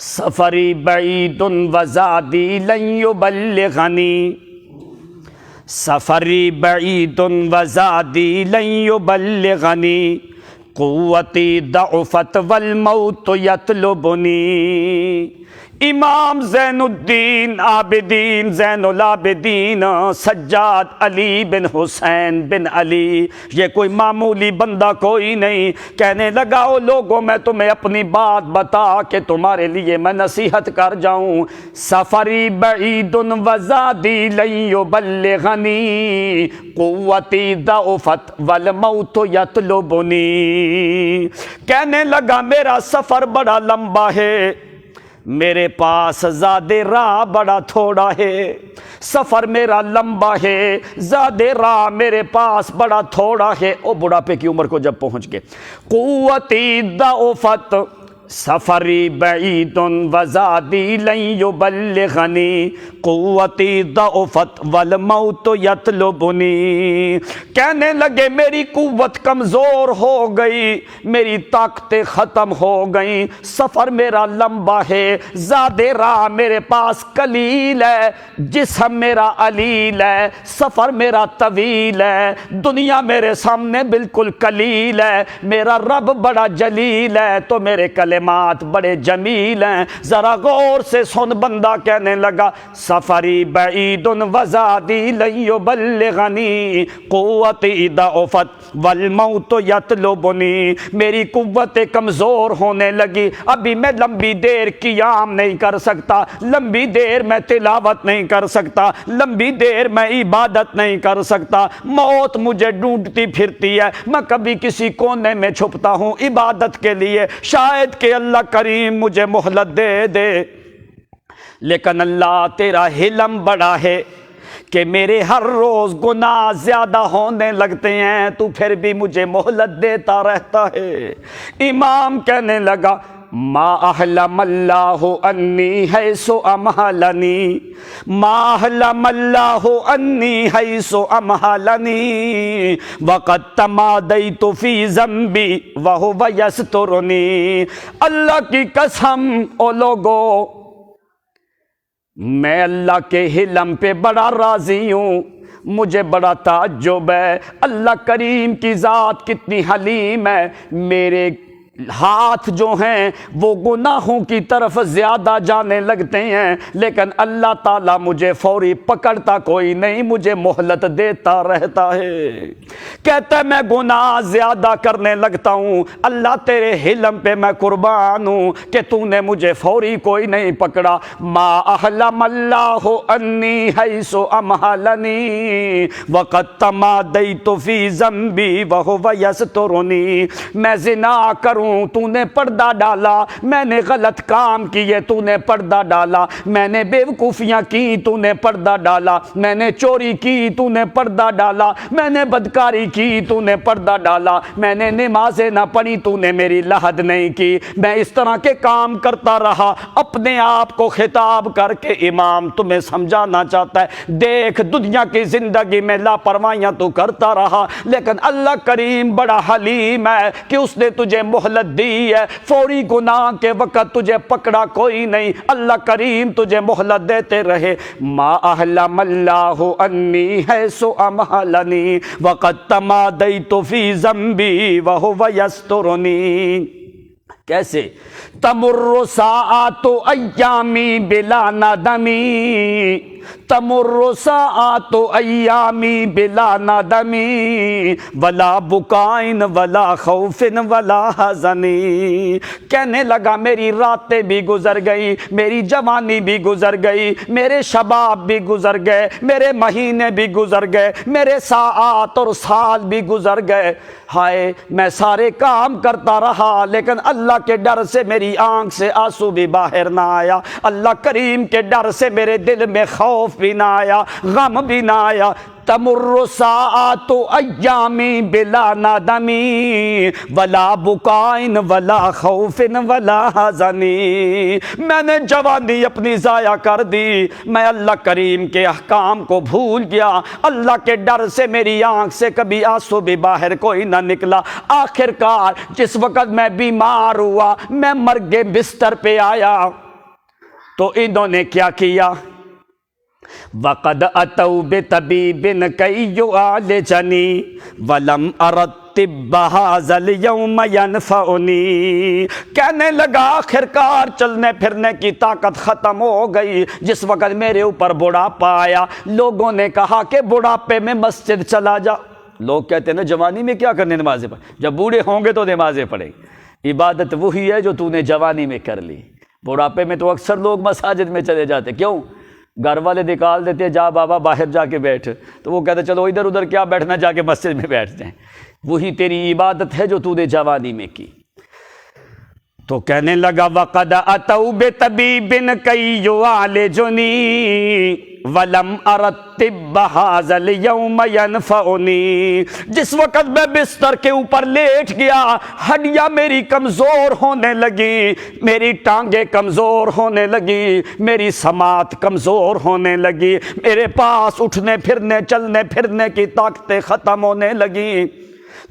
سفری بعید و زادی لن یبلغنی، سفری بعید و زادی لن یبلغنی، قوتی ضعفت والموت یطلبنی۔ امام زین الدین عابدین زین العابدین سجاد علی بن حسین بن علی، یہ کوئی معمولی بندہ کوئی نہیں، کہنے لگا او لوگوں میں تمہیں اپنی بات بتا کہ تمہارے لیے میں نصیحت کر جاؤں۔ سفری بعید و زادی لن یبلغنی، قوتی ضعفت والموت یطلبنی۔ کہنے لگا میرا سفر بڑا لمبا ہے، میرے پاس زاد راہ بڑا تھوڑا ہے، سفر میرا لمبا ہے، زاد راہ میرے پاس بڑا تھوڑا ہے۔ او بڑھاپے کی عمر کو جب پہنچ گئے، قوتی ضعفت، سفری بعید و زادی لن یبلغنی، قوتی ضعفت والموت یطلبنی۔ کہنے لگے میری قوت کمزور ہو گئی، میری طاقتیں ختم ہو گئیں، سفر میرا لمبا ہے، زاد راہ میرے پاس قلیل ہے، جسم میرا علیل ہے، سفر میرا طویل ہے، دنیا میرے سامنے بالکل قلیل ہے، میرا رب بڑا جلیل ہے تو میرے کلمات بڑے جمیل ہیں۔ ذرا غور سے سن، بندہ کہنے لگا سفری بعید و زادی لن یبلغنی، قوتی ضعفت والموت یطلبنی۔ میری قوت کمزور ہونے لگی، ابھی میں لمبی دیر قیام نہیں کر سکتا، لمبی دیر میں تلاوت نہیں کر سکتا، لمبی دیر میں عبادت نہیں کر سکتا، موت مجھے ڈھونڈتی پھرتی ہے، میں کبھی کسی کونے میں چھپتا ہوں عبادت کے لیے، شاید کہ اللہ کریم مجھے مہلت دے دے۔ لیکن اللہ تیرا حلم بڑا ہے کہ میرے ہر روز گناہ زیادہ ہونے لگتے ہیں، تو پھر بھی مجھے مہلت دیتا رہتا ہے۔ امام کہنے لگا ما احلم اللہ انی حیث امہلنی، ما احلم اللہ انی حیث امہلنی، وقد تمادیت فی ذنبی وہو یسترنی۔ اللہ کی قسم او لوگو، میں اللہ کے حلم پہ بڑا راضی ہوں، مجھے بڑا تعجب ہے اللہ کریم کی ذات کتنی حلیم ہے، میرے ہاتھ جو ہیں وہ گناہوں کی طرف زیادہ جانے لگتے ہیں، لیکن اللہ تعالیٰ مجھے فوری پکڑتا کوئی نہیں، مجھے مہلت دیتا رہتا ہے۔ کہتا ہے میں گناہ زیادہ کرنے لگتا ہوں، اللہ تیرے حلم پہ میں قربان ہوں کہ تو نے مجھے فوری کوئی نہیں پکڑا۔ ما احلم اللہ انی حیث امہلنی وقد تمادیت فی ذنبی وہو یسترنی۔ میں زنا کروں تو نے پردہ ڈالا، میں نے غلط کام کیے تو نے پردہ ڈالا، میں نے بیوقوفیاں کی تو نے پردہ ڈالا، میں نے چوری کی تو نے پردہ ڈالا، میں نے بدکاری کی تو نے پردہ ڈالا، میں نے نمازیں نہ پڑھی تو نے میری لحد نہیں کی۔ میں اس طرح کے کام کرتا رہا، اپنے آپ کو خطاب کر کے امام تمہیں سمجھانا چاہتا ہے، دیکھ دنیا کی زندگی میں لاپرواہیاں تو کرتا رہا، لیکن اللہ کریم بڑا حلیم ہے کہ اس نے تجھے مہلت دی ہے، فوری گناہ کے وقت تجھے پکڑا کوئی نہیں، اللہ کریم تجھے مہلت دیتے رہے۔ ما احلم اللہ انی حیث امہلنی وقد تمادیت فی ذنبی وہو یسترنی۔ کیسے؟ تمر ساعات ایامی بلا ندمی، تمر ساعات ایامی بلا ندمی ولا بکائن ولا خوف ولا حزنی۔ کہنے لگا میری راتیں بھی گزر گئی، میری جوانی بھی گزر گئی، میرے شباب بھی گزر گئے، میرے مہینے بھی گزر گئے، میرے ساعات اور سال بھی گزر گئے، ہائے میں سارے کام کرتا رہا لیکن اللہ کے ڈر سے میری آنکھ سے آنسو بھی باہر نہ آیا، اللہ کریم کے ڈر سے میرے دل میں خوف بھی نہ آیا، غم بھی نہ آیا۔ تمر ساعات ایامی بلا ندمی ولا بکائن ولا خوف ولا حزنی۔ میں نے جوانی اپنی ضائع کر دی، میں اللہ کریم کے احکام کو بھول گیا، اللہ کے ڈر سے میری آنکھ سے کبھی آنسو بھی باہر کوئی نہ نکلا۔ آخر کار جس وقت میں بیمار ہوا، میں مرگ بستر پہ آیا تو انہوں نے کیا کیا؟ وَقَدْ أَتَوْا بِطَبِيبٍ كَيْ يُعَالِجَنِي وَلَمْ أَرَ الطِّبَّ هَذَا الْيَوْمَ يَنْفَعُنِي۔ کہنے لگا آخر کار چلنے پھرنے کی طاقت ختم ہو گئی، جس وقت میرے اوپر بڑھاپا آیا، لوگوں نے کہا کہ بڑھاپے میں مسجد چلا جا۔ لوگ کہتے ہیں نا جوانی میں کیا کرنے نمازیں پڑھ، جب بوڑھے ہوں گے تو نمازیں پڑھیں۔ عبادت وہی ہے جو تو نے جوانی میں کر لی، بڑھاپے میں تو اکثر لوگ مساجد میں چلے جاتے، کیوں؟ گھر والے نکال دیتے جا بابا باہر جا کے بیٹھ، تو وہ کہتے چلو ادھر ادھر کیا بیٹھنا، جا کے مسجد میں بیٹھ جائیں۔ وہی تیری عبادت ہے جو تو نے جوانی میں کی۔ تو کہنے لگا وَقَدْ أَتَوْا بِطَبِيبٍ كَيْ يُعَالِجُنِي وَلَمْ أَرَ الطِّبَّ هَذَا الْيَوْمَ يَنْفَعُنِي۔ جس وقت میں بستر کے اوپر لیٹ گیا، ہڈیاں میری کمزور ہونے لگی، میری ٹانگیں کمزور ہونے لگی، میری سماعت کمزور ہونے لگی، میرے پاس اٹھنے پھرنے چلنے پھرنے کی طاقتیں ختم ہونے لگیں،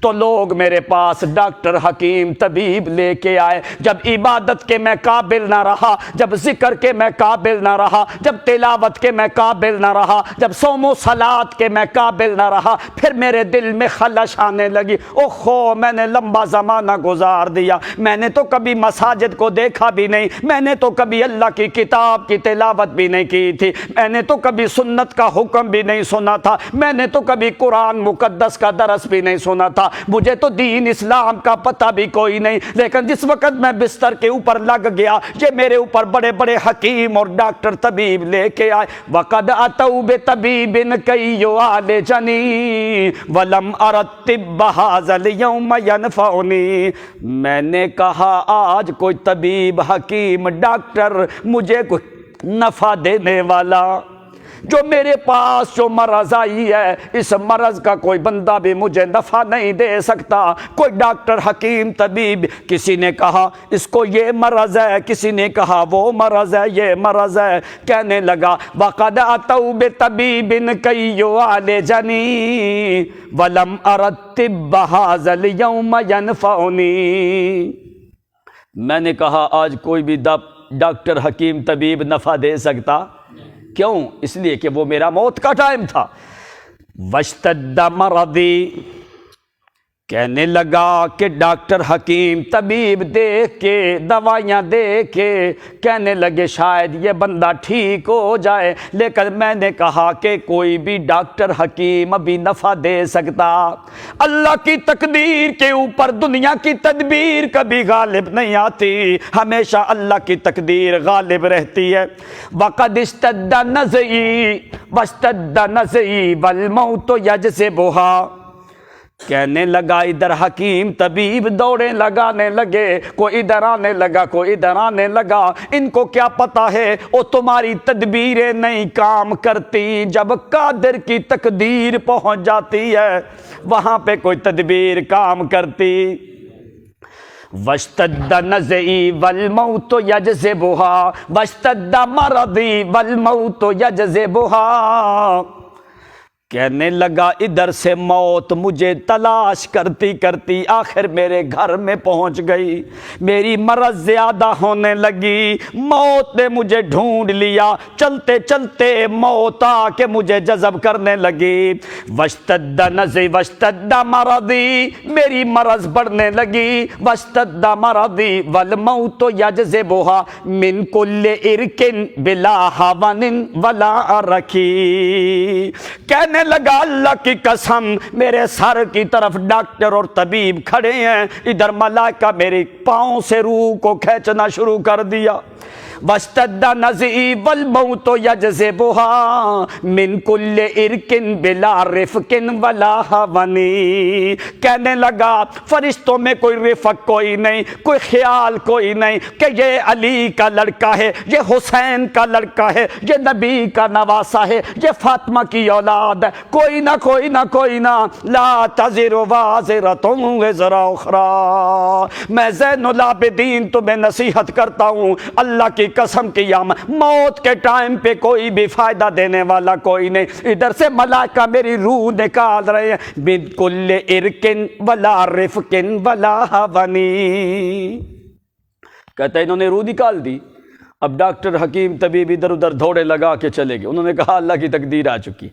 تو لوگ میرے پاس ڈاکٹر حکیم طبیب لے کے آئے۔ جب عبادت کے میں قابل نہ رہا، جب ذکر کے میں قابل نہ رہا، جب تلاوت کے میں قابل نہ رہا، جب صوم و صلات کے میں قابل نہ رہا، پھر میرے دل میں خلش آنے لگی، اوہو میں نے لمبا زمانہ گزار دیا، میں نے تو کبھی مساجد کو دیکھا بھی نہیں، میں نے تو کبھی اللہ کی کتاب کی تلاوت بھی نہیں کی تھی، میں نے تو کبھی سنت کا حکم بھی نہیں سنا تھا، میں نے تو کبھی قرآن مقدس کا درس بھی نہیں سنا تھا، مجھے تو دین اسلام کا پتہ بھی کوئی نہیں۔ لیکن جس وقت میں بستر کے اوپر لگ گیا، یہ میرے اوپر بڑے بڑے حکیم اور ڈاکٹر طبیب لے کے آئے۔ وَقَدْ أَتَوْا بِطَبِيبٍ كَيْ يُعَالِجَنِي وَلَمْ أَرَ الطِّبَّ هَذَا الْيَوْمَ يَنْفَعُنِي۔ میں نے کہا آج کوئی طبیب حکیم ڈاکٹر مجھے کوئی نفع دینے والا، جو میرے پاس جو مرض آئی ہے، اس مرض کا کوئی بندہ بھی مجھے نفع نہیں دے سکتا۔ کوئی ڈاکٹر حکیم طبیب، کسی نے کہا اس کو یہ مرض ہے، کسی نے کہا وہ مرض ہے، یہ مرض ہے۔ کہنے لگا وَقَدْ أَتَوْا بِطَبِيبٍ كَيْ يُعَالِجَنِي وَلَمْ أَرَ الطِّبَّ هَذَا الْيَوْمَ يَنْفَعُنِي۔ میں نے کہا آج کوئی بھی ڈاکٹر حکیم طبیب نفع دے سکتا، کیوں؟ اس لیے کہ وہ میرا موت کا ٹائم تھا۔ وَاشْتَدَّ مَرَضِي، کہنے لگا کہ ڈاکٹر حکیم طبیب دیکھ کے دوائیاں دے کے کہنے لگے شاید یہ بندہ ٹھیک ہو جائے، لیکن میں نے کہا کہ کوئی بھی ڈاکٹر حکیم ابھی نفع دے سکتا، اللہ کی تقدیر کے اوپر دنیا کی تدبیر کبھی غالب نہیں آتی، ہمیشہ اللہ کی تقدیر غالب رہتی ہے۔ وَقَدْ اشْتَدَّ نَزْعِي وَاشْتَدَّ نَزْعِي وَالْمَوْتُ يَجْذِبُهَا۔ کہنے لگا ادھر حکیم طبیب دوڑے لگانے لگے، کوئی ادھر آنے لگا کوئی ادھر آنے لگا، ان کو کیا پتا ہے وہ تمہاری تدبیریں نہیں کام کرتی، جب قادر کی تقدیر پہنچ جاتی ہے وہاں پہ کوئی تدبیر کام کرتی۔ وَاشْتَدَّ نَزْعِي وَالْمَوْتُ يَجْذِبُهَا وَاشْتَدَّ مَرَضِي وَالْمَوْتُ يَجْذِبُهَا۔ کہنے لگا ادھر سے موت مجھے تلاش کرتی کرتی آخر میرے گھر میں پہنچ گئی، میری مرض زیادہ ہونے لگی، موت نے مجھے ڈھونڈ لیا، چلتے چلتے موت آ کے مجھے جذب کرنے لگی۔ واشتد نزعی واشتد مرضی، میری مرض بڑھنے لگی، واشتد مرضی والموت یجذبها من کل ارک بلا ہون ولا رکی۔ کہنے لگا اللہ کی قسم میرے سر کی طرف ڈاکٹر اور طبیب کھڑے ہیں، ادھر ملائکہ میرے پاؤں سے روح کو کھینچنا شروع کر دیا۔ واشتد نزعی والموت یجذبها من کل ارک بلا رفق ولا ہون۔ کہنے لگا فرشتوں میں کوئی رفق کوئی نہیں، کوئی خیال کوئی نہیں کہ یہ علی کا لڑکا ہے، یہ حسین کا لڑکا ہے، یہ نبی کا نواسا ہے، یہ فاطمہ کی اولاد ہے، کوئی نہ کوئی نہ کوئی نہ، لا تزر وازرۃ وزر اخری۔ میں زین العابدین تمہیں نصیحت کرتا ہوں، اللہ کی قسم کی موت کے ٹائم پہ کوئی بھی فائدہ دینے والا کوئی نہیں، ادھر سے ملائکہ میری روح نکال رہے ہیں، من کل ارکن ولا رفقن ولا ہونی۔ کہتا ہے انہوں نے روح نکال دی، اب ڈاکٹر حکیم طبیب ادھر ادھر دھوڑے لگا کے چلے گئے، انہوں نے کہا اللہ کی تقدیر آ چکی۔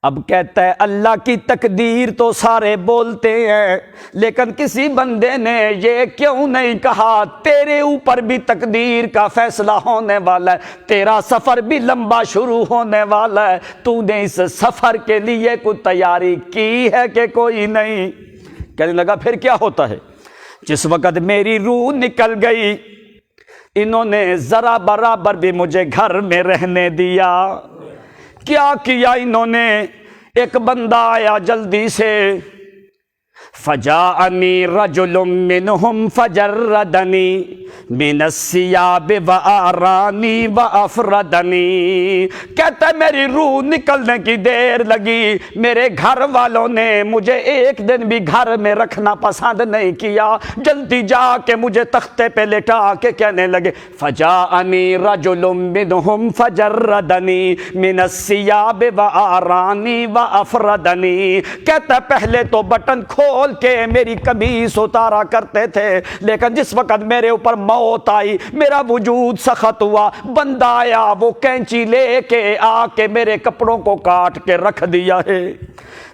اب کہتا ہے اللہ کی تقدیر تو سارے بولتے ہیں، لیکن کسی بندے نے یہ کیوں نہیں کہا تیرے اوپر بھی تقدیر کا فیصلہ ہونے والا ہے، تیرا سفر بھی لمبا شروع ہونے والا ہے، تو نے اس سفر کے لیے کوئی تیاری کی ہے کہ کوئی نہیں؟ کہنے لگا پھر کیا ہوتا ہے؟ جس وقت میری روح نکل گئی انہوں نے ذرا برابر بھی مجھے گھر میں رہنے دیا۔ کیا کیا انہوں نے؟ ایک بندہ آیا جلدی سے، فجاءنی رجل منہم فجردنی من الثیاب وآرانی وافردنی۔ کہتا ہے میری روح نکلنے کی دیر لگی، میرے گھر والوں نے مجھے ایک دن بھی گھر میں رکھنا پسند نہیں کیا، جلدی جا کے مجھے تختے پہ لٹا کے کہنے لگے فجاءنی رجل منہم فجردنی من الثیاب وآرانی وافردنی۔ کہتا ہے پہلے تو بٹن کھول کے میری قمیص اتارا کرتے تھے، لیکن جس وقت میرے اوپر موت آئی میرا وجود سخت ہوا، بندہ آیا وہ کینچی لے کے آ کے میرے کپڑوں کو کاٹ کے رکھ دیا ہے۔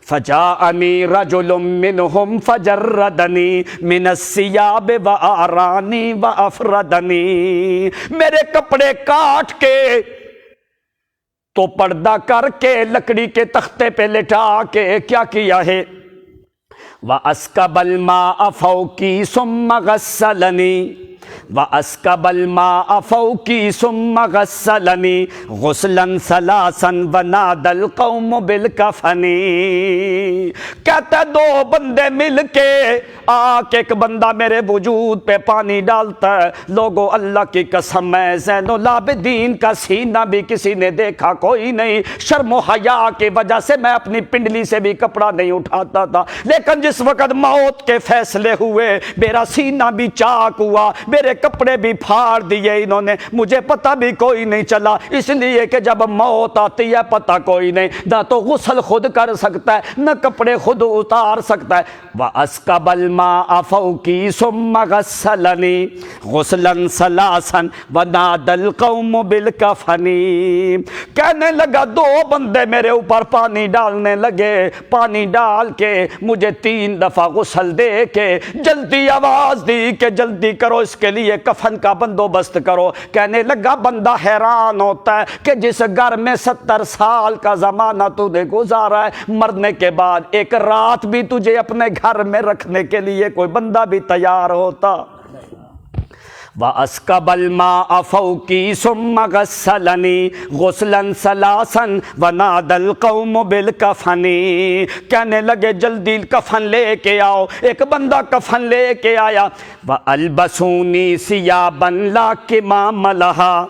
فجاءنی رجل منہم فجردنی من الثیاب وآرانی وافردنی۔ میرے کپڑے کاٹ کے تو پردہ کر کے لکڑی کے تختے پہ لٹا کے کیا کیا ہے؟ وَأَسْكَبَ الْمَاءَ فَوْقِي ثُمَّ غَسَّلَنِي وَأَسْكَبَ الْمَاءَ فَوْقِي ثُمَّ غَسَّلَنِي غُسْلًا ثَلَاثًا وَنَادَى الْقَوْمُ بِالْكَفَنِ۔ کہتا ہے دو بندے مل کے آ کے ایک بندہ میرے وجود پہ پانی ڈالتا ہے، لوگوں اللہ کی قسم میں زین العابدین کا سینہ بھی کسی نے دیکھا کوئی نہیں، شرم و حیا کی وجہ سے میں اپنی پنڈلی سے بھی کپڑا نہیں اٹھاتا تھا، لیکن جس وقت موت کے فیصلے ہوئے میرا سینہ بھی چاک ہوا، میرے کپڑے بھی پھاڑ دیے انہوں نے، مجھے پتہ بھی کوئی نہیں چلا، اس لیے کہ جب موت آتی ہے پتہ کوئی نہیں، نہ تو غسل خود کر سکتا ہے نہ کپڑے خود اتار سکتا ہے۔ وَأَسْكَبَ الْمَاءَ فَوْقِي ثُمَّ غَسَّلَنِي غُسْلًا ثَلَاثًا وَنَادَى الْقَوْمُ بِالْكَفَنِ۔ کہنے لگا دو بندے میرے اوپر پانی ڈالنے لگے، پانی ڈال کے مجھے 3 دفعہ غسل دے کے جلدی آواز دی کہ جلدی کرو، اس کے لیے کفن کا بندوبست کرو۔ کہنے لگا بندہ حیران ہوتا ہے کہ جس گھر میں 70 سال کا زمانہ تو نے گزارا ہے، مرنے کے بعد ایک رات بھی تجھے اپنے گھر میں رکھنے کے لیے کوئی بندہ بھی تیار ہوتا۔ وَأَسْكَبَ الْمَاءَ فَوْقِي ثُمَّ غَسَّلَنِي غُسْلًا ثَلَاثًا وَنَادَى الْقَوْمُ بِالْكَفَنِ۔ کہنے لگے جلدی کفن لے کے آؤ، ایک بندہ کفن لے کے آیا۔ وَأَلْبَسُونِي ثِيَابًا لَا كِمَامَ لَهَا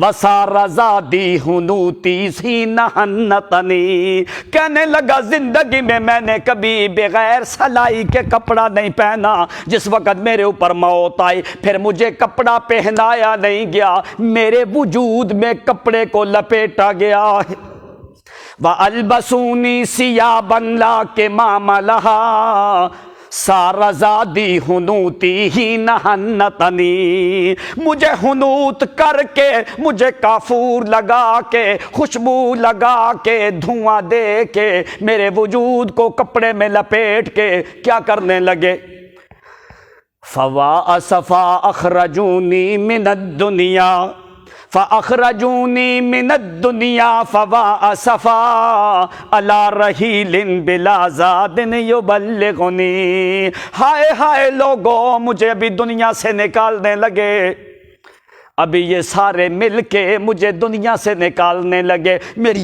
وَصَارَ زَادِي حُنُوتِي حِينَ حَنَّتَنِي۔ کہنے لگا زندگی میں میں نے کبھی بغیر سلائی کے کپڑا نہیں پہنا، جس وقت میرے اوپر موت آئی پھر مجھے کپڑا پہنایا نہیں گیا، میرے وجود میں کپڑے کو لپیٹا گیا۔ وَأَلْبَسُونِي ثِيَابًا لَا كِمَامَ لَهَا سارا زادی حنوتی حین حنتنی۔ مجھے حنوت کر کے، مجھے کافور لگا کے، خوشبو لگا کے، دھواں دے کے، میرے وجود کو کپڑے میں لپیٹ کے کیا کرنے لگے؟ فَوَاسَفَا أَخْرَجُونِي مِنَ الدُّنْيَا فَأَخْرَجُونِي مِنَ الدُّنْيَا فَوَاسَفَا عَلَى رَحِيلٍ بِلَا زَادٍ يُبَلِّغُنِي۔ ہائے ہائے لوگوں، مجھے ابھی دنیا سے نکالنے لگے، ابھی یہ سارے مل کے مجھے دنیا سے نکالنے لگے۔ میری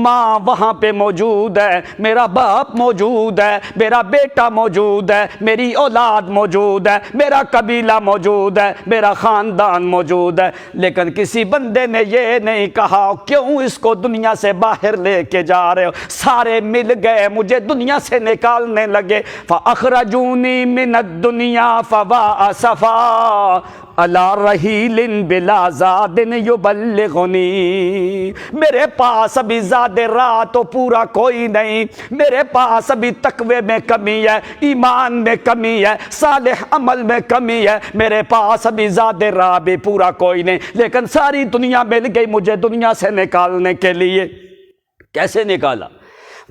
ماں وہاں پہ موجود ہے، میرا باپ موجود ہے، میرا بیٹا موجود ہے، میری اولاد موجود ہے، میرا قبیلہ موجود ہے، میرا خاندان موجود ہے، لیکن کسی بندے نے یہ نہیں کہا کیوں اس کو دنیا سے باہر لے کے جا رہے ہو؟ سارے مل گئے مجھے دنیا سے نکالنے لگے۔ فَأَخْرَجُونِي مِنَ الدُّنْيَا فَوَاسَفَا عَلَى رَحِيلٍ بِلَا زَادٍ يُبَلِّغُنِي۔ میرے پاس ابھی زاد راہ تو پورا کوئی نہیں، میرے پاس ابھی تقوی میں کمی ہے، ایمان میں کمی ہے، صالح عمل میں کمی ہے، میرے پاس ابھی زاد راہ بھی پورا کوئی نہیں، لیکن ساری دنیا مل گئی مجھے دنیا سے نکالنے کے لیے۔ کیسے نکالا؟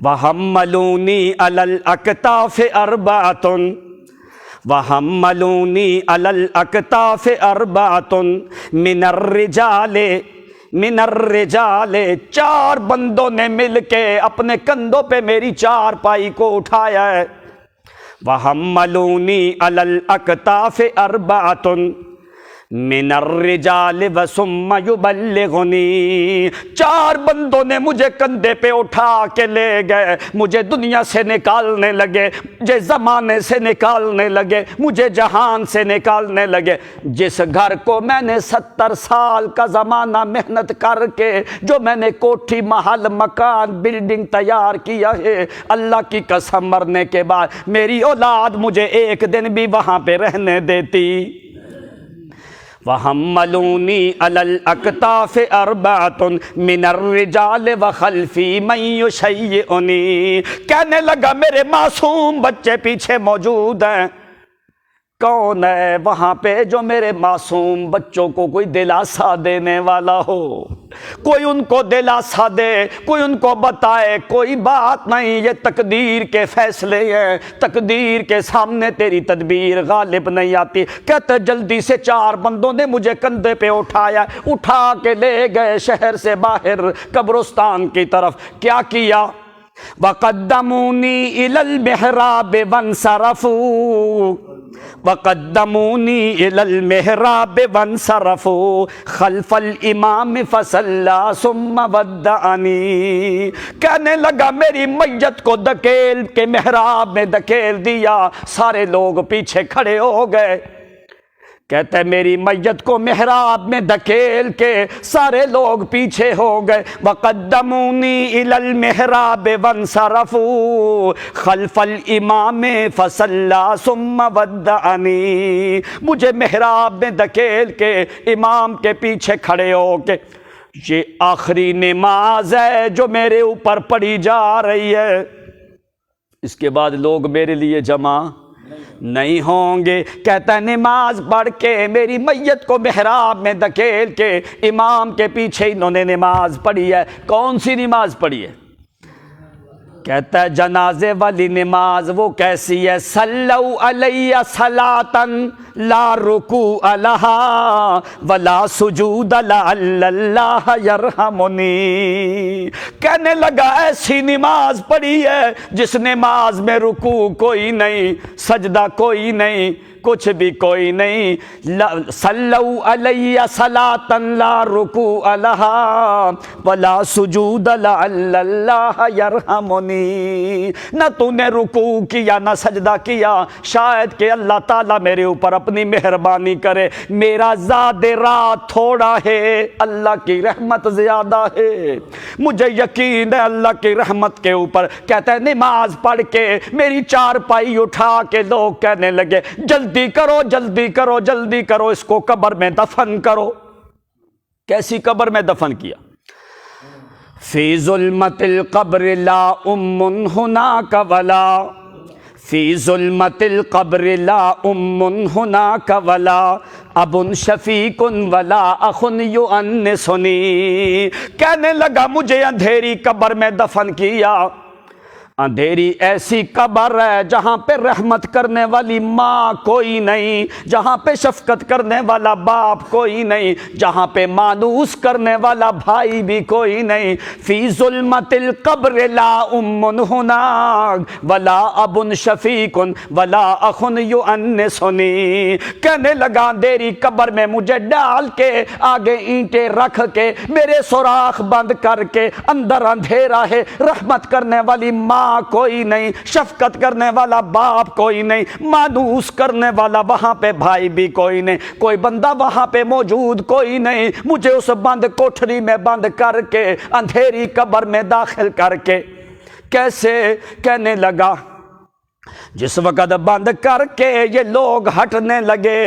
وَحَمَّلُونِي عَلَى الْأَكْتَافِ أَرْبَعَةٌ وَحَمَّلُونِي عَلَى الْأَكْتَافِ أَرْبَعَةٌ مِنَ الرِّجَالِ 4 بندوں نے مل کے اپنے کندھوں پہ میری 4 پائی کو اٹھایا ہے۔ وَحَمَّلُونِي عَلَى الْأَكْتَافِ أَرْبَعَةٌ مِنَ الرِّجَالِ وَثُمَّ يُبَلِّغُنِي۔ 4 بندوں نے مجھے کندھے پہ اٹھا کے لے گئے، مجھے دنیا سے نکالنے لگے، مجھے زمانے سے نکالنے لگے، مجھے جہان سے نکالنے لگے۔ جس گھر کو میں نے 70 سال کا زمانہ محنت کر کے جو میں نے کوٹھی محل مکان بلڈنگ تیار کیا ہے، اللہ کی قسم مرنے کے بعد میری اولاد مجھے ایک دن بھی وہاں پہ رہنے دیتی۔ وَحَمَّلُونِي عَلَى الْأَكْتَافِ أَرْبَعَةٌ مِنَ الرِّجَالِ وَخَلْفِي مَن يُشَيِّعُنِي۔ کہنے لگا میرے معصوم بچے پیچھے موجود ہیں، کون ہے وہاں پہ جو میرے معصوم بچوں کو کوئی دلاسا دینے والا ہو، کوئی ان کو دلاسا دے، کوئی ان کو بتائے کوئی بات نہیں، یہ تقدیر کے فیصلے ہیں، تقدیر کے سامنے تیری تدبیر غالب نہیں آتی۔ کہتے جلدی سے 4 بندوں نے مجھے کندھے پہ اٹھایا، اٹھا کے لے گئے شہر سے باہر قبرستان کی طرف۔ کیا کیا؟ وَقَدَّمُونِي إِلَى الْمِحْرَابِ وَانْصَرَفُوا وَقَدَّمُونِي إِلَى الْمِحْرَابِ وَانْصَرَفُوا خَلْفَ الْإِمَامِ فَصَلَّى ثُمَّ وَدَّعَنِي۔ کہنے لگا میری میت کو دھکیل کے محراب میں دھکیل دیا، سارے لوگ پیچھے کھڑے ہو گئے۔ کہتا ہے میری میت کو محراب میں دھکیل کے سارے لوگ پیچھے ہو گئے. وَقَدَّمُونِي إِلَى الْمِحْرَابِ وَانْصَرَفُوا خَلْفَ الْإِمَامِ فَصَلَّى ثُمَّ وَدَّعَنِي. مجھے محراب میں دھکیل کے امام کے پیچھے کھڑے ہو کے یہ آخری نماز ہے جو میرے اوپر پڑھی جا رہی ہے، اس کے بعد لوگ میرے لیے جمع نہیں ہوں گے. کہتا ہے نماز پڑھ کے میری میت کو محراب میں دھکیل کے امام کے پیچھے انہوں نے نماز پڑھی ہے. کون سی نماز پڑھی ہے؟ کہتا ہے جنازے والی نماز. وہ کیسی ہے؟ صلو علی صلاۃ لا رکوع لہا ولا سجود لعل اللہ یرحمنی. کہنے لگا ایسی نماز پڑھی ہے جس نماز میں رکوع کوئی نہیں، سجدہ کوئی نہیں، کچھ بھی کوئی نہیں. صلو علی صلاۃ لا رکوع لہا ولا سجود لعل اللہ یرحمنی. نہ تو نے رکوع کیا نہ سجدہ کیا، شاید کہ اللہ تعالیٰ میرے اوپر اپنی مہربانی کرے. میرا زاد رات تھوڑا ہے، اللہ کی رحمت زیادہ ہے. مجھے یقین ہے اللہ کی رحمت کے اوپر. کہتا ہے نماز پڑھ کے میری چارپائی اٹھا کے لوگ کہنے لگے جلدی کرو جلدی کرو جلدی کرو، اس کو قبر میں دفن کرو. کیسی قبر میں دفن کیا؟ فی ظلمت القبر لا ام ہناک ولا فی ظلمت القبر لا ام ہناک ولا اب شفیق ولا اخ یؤنسنی. کہنے لگا مجھے اندھیری قبر میں دفن کیا. اندھیری ایسی قبر ہے جہاں پہ رحمت کرنے والی ماں کوئی نہیں، جہاں پہ شفقت کرنے والا باپ کوئی نہیں، جہاں پہ مانوس کرنے والا بھائی بھی کوئی نہیں. فی ظلمت القبر لا ام ہناک ولا اب شفیق ولا اخ یؤنسنی. کہنے لگا اندھیری قبر میں مجھے ڈال کے آگے اینٹیں رکھ کے میرے سوراخ بند کر کے اندر اندھیرا ہے، رحمت کرنے والی ماں کوئی نہیں، شفقت کرنے والا باپ کوئی نہیں، مانوس کرنے والا وہاں پہ بھائی بھی کوئی نہیں، کوئی بندہ وہاں پہ موجود کوئی نہیں. مجھے اس بند کوٹھری میں بند کر کے اندھیری قبر میں داخل کر کے کیسے؟ کہنے لگا جس وقت بند کر کے یہ لوگ ہٹنے لگے،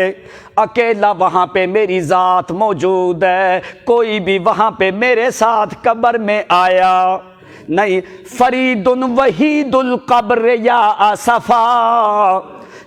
اکیلا وہاں پہ میری ذات موجود ہے، کوئی بھی وہاں پہ میرے ساتھ قبر میں آیا نہیں. فرید وحید القبر یا اسفا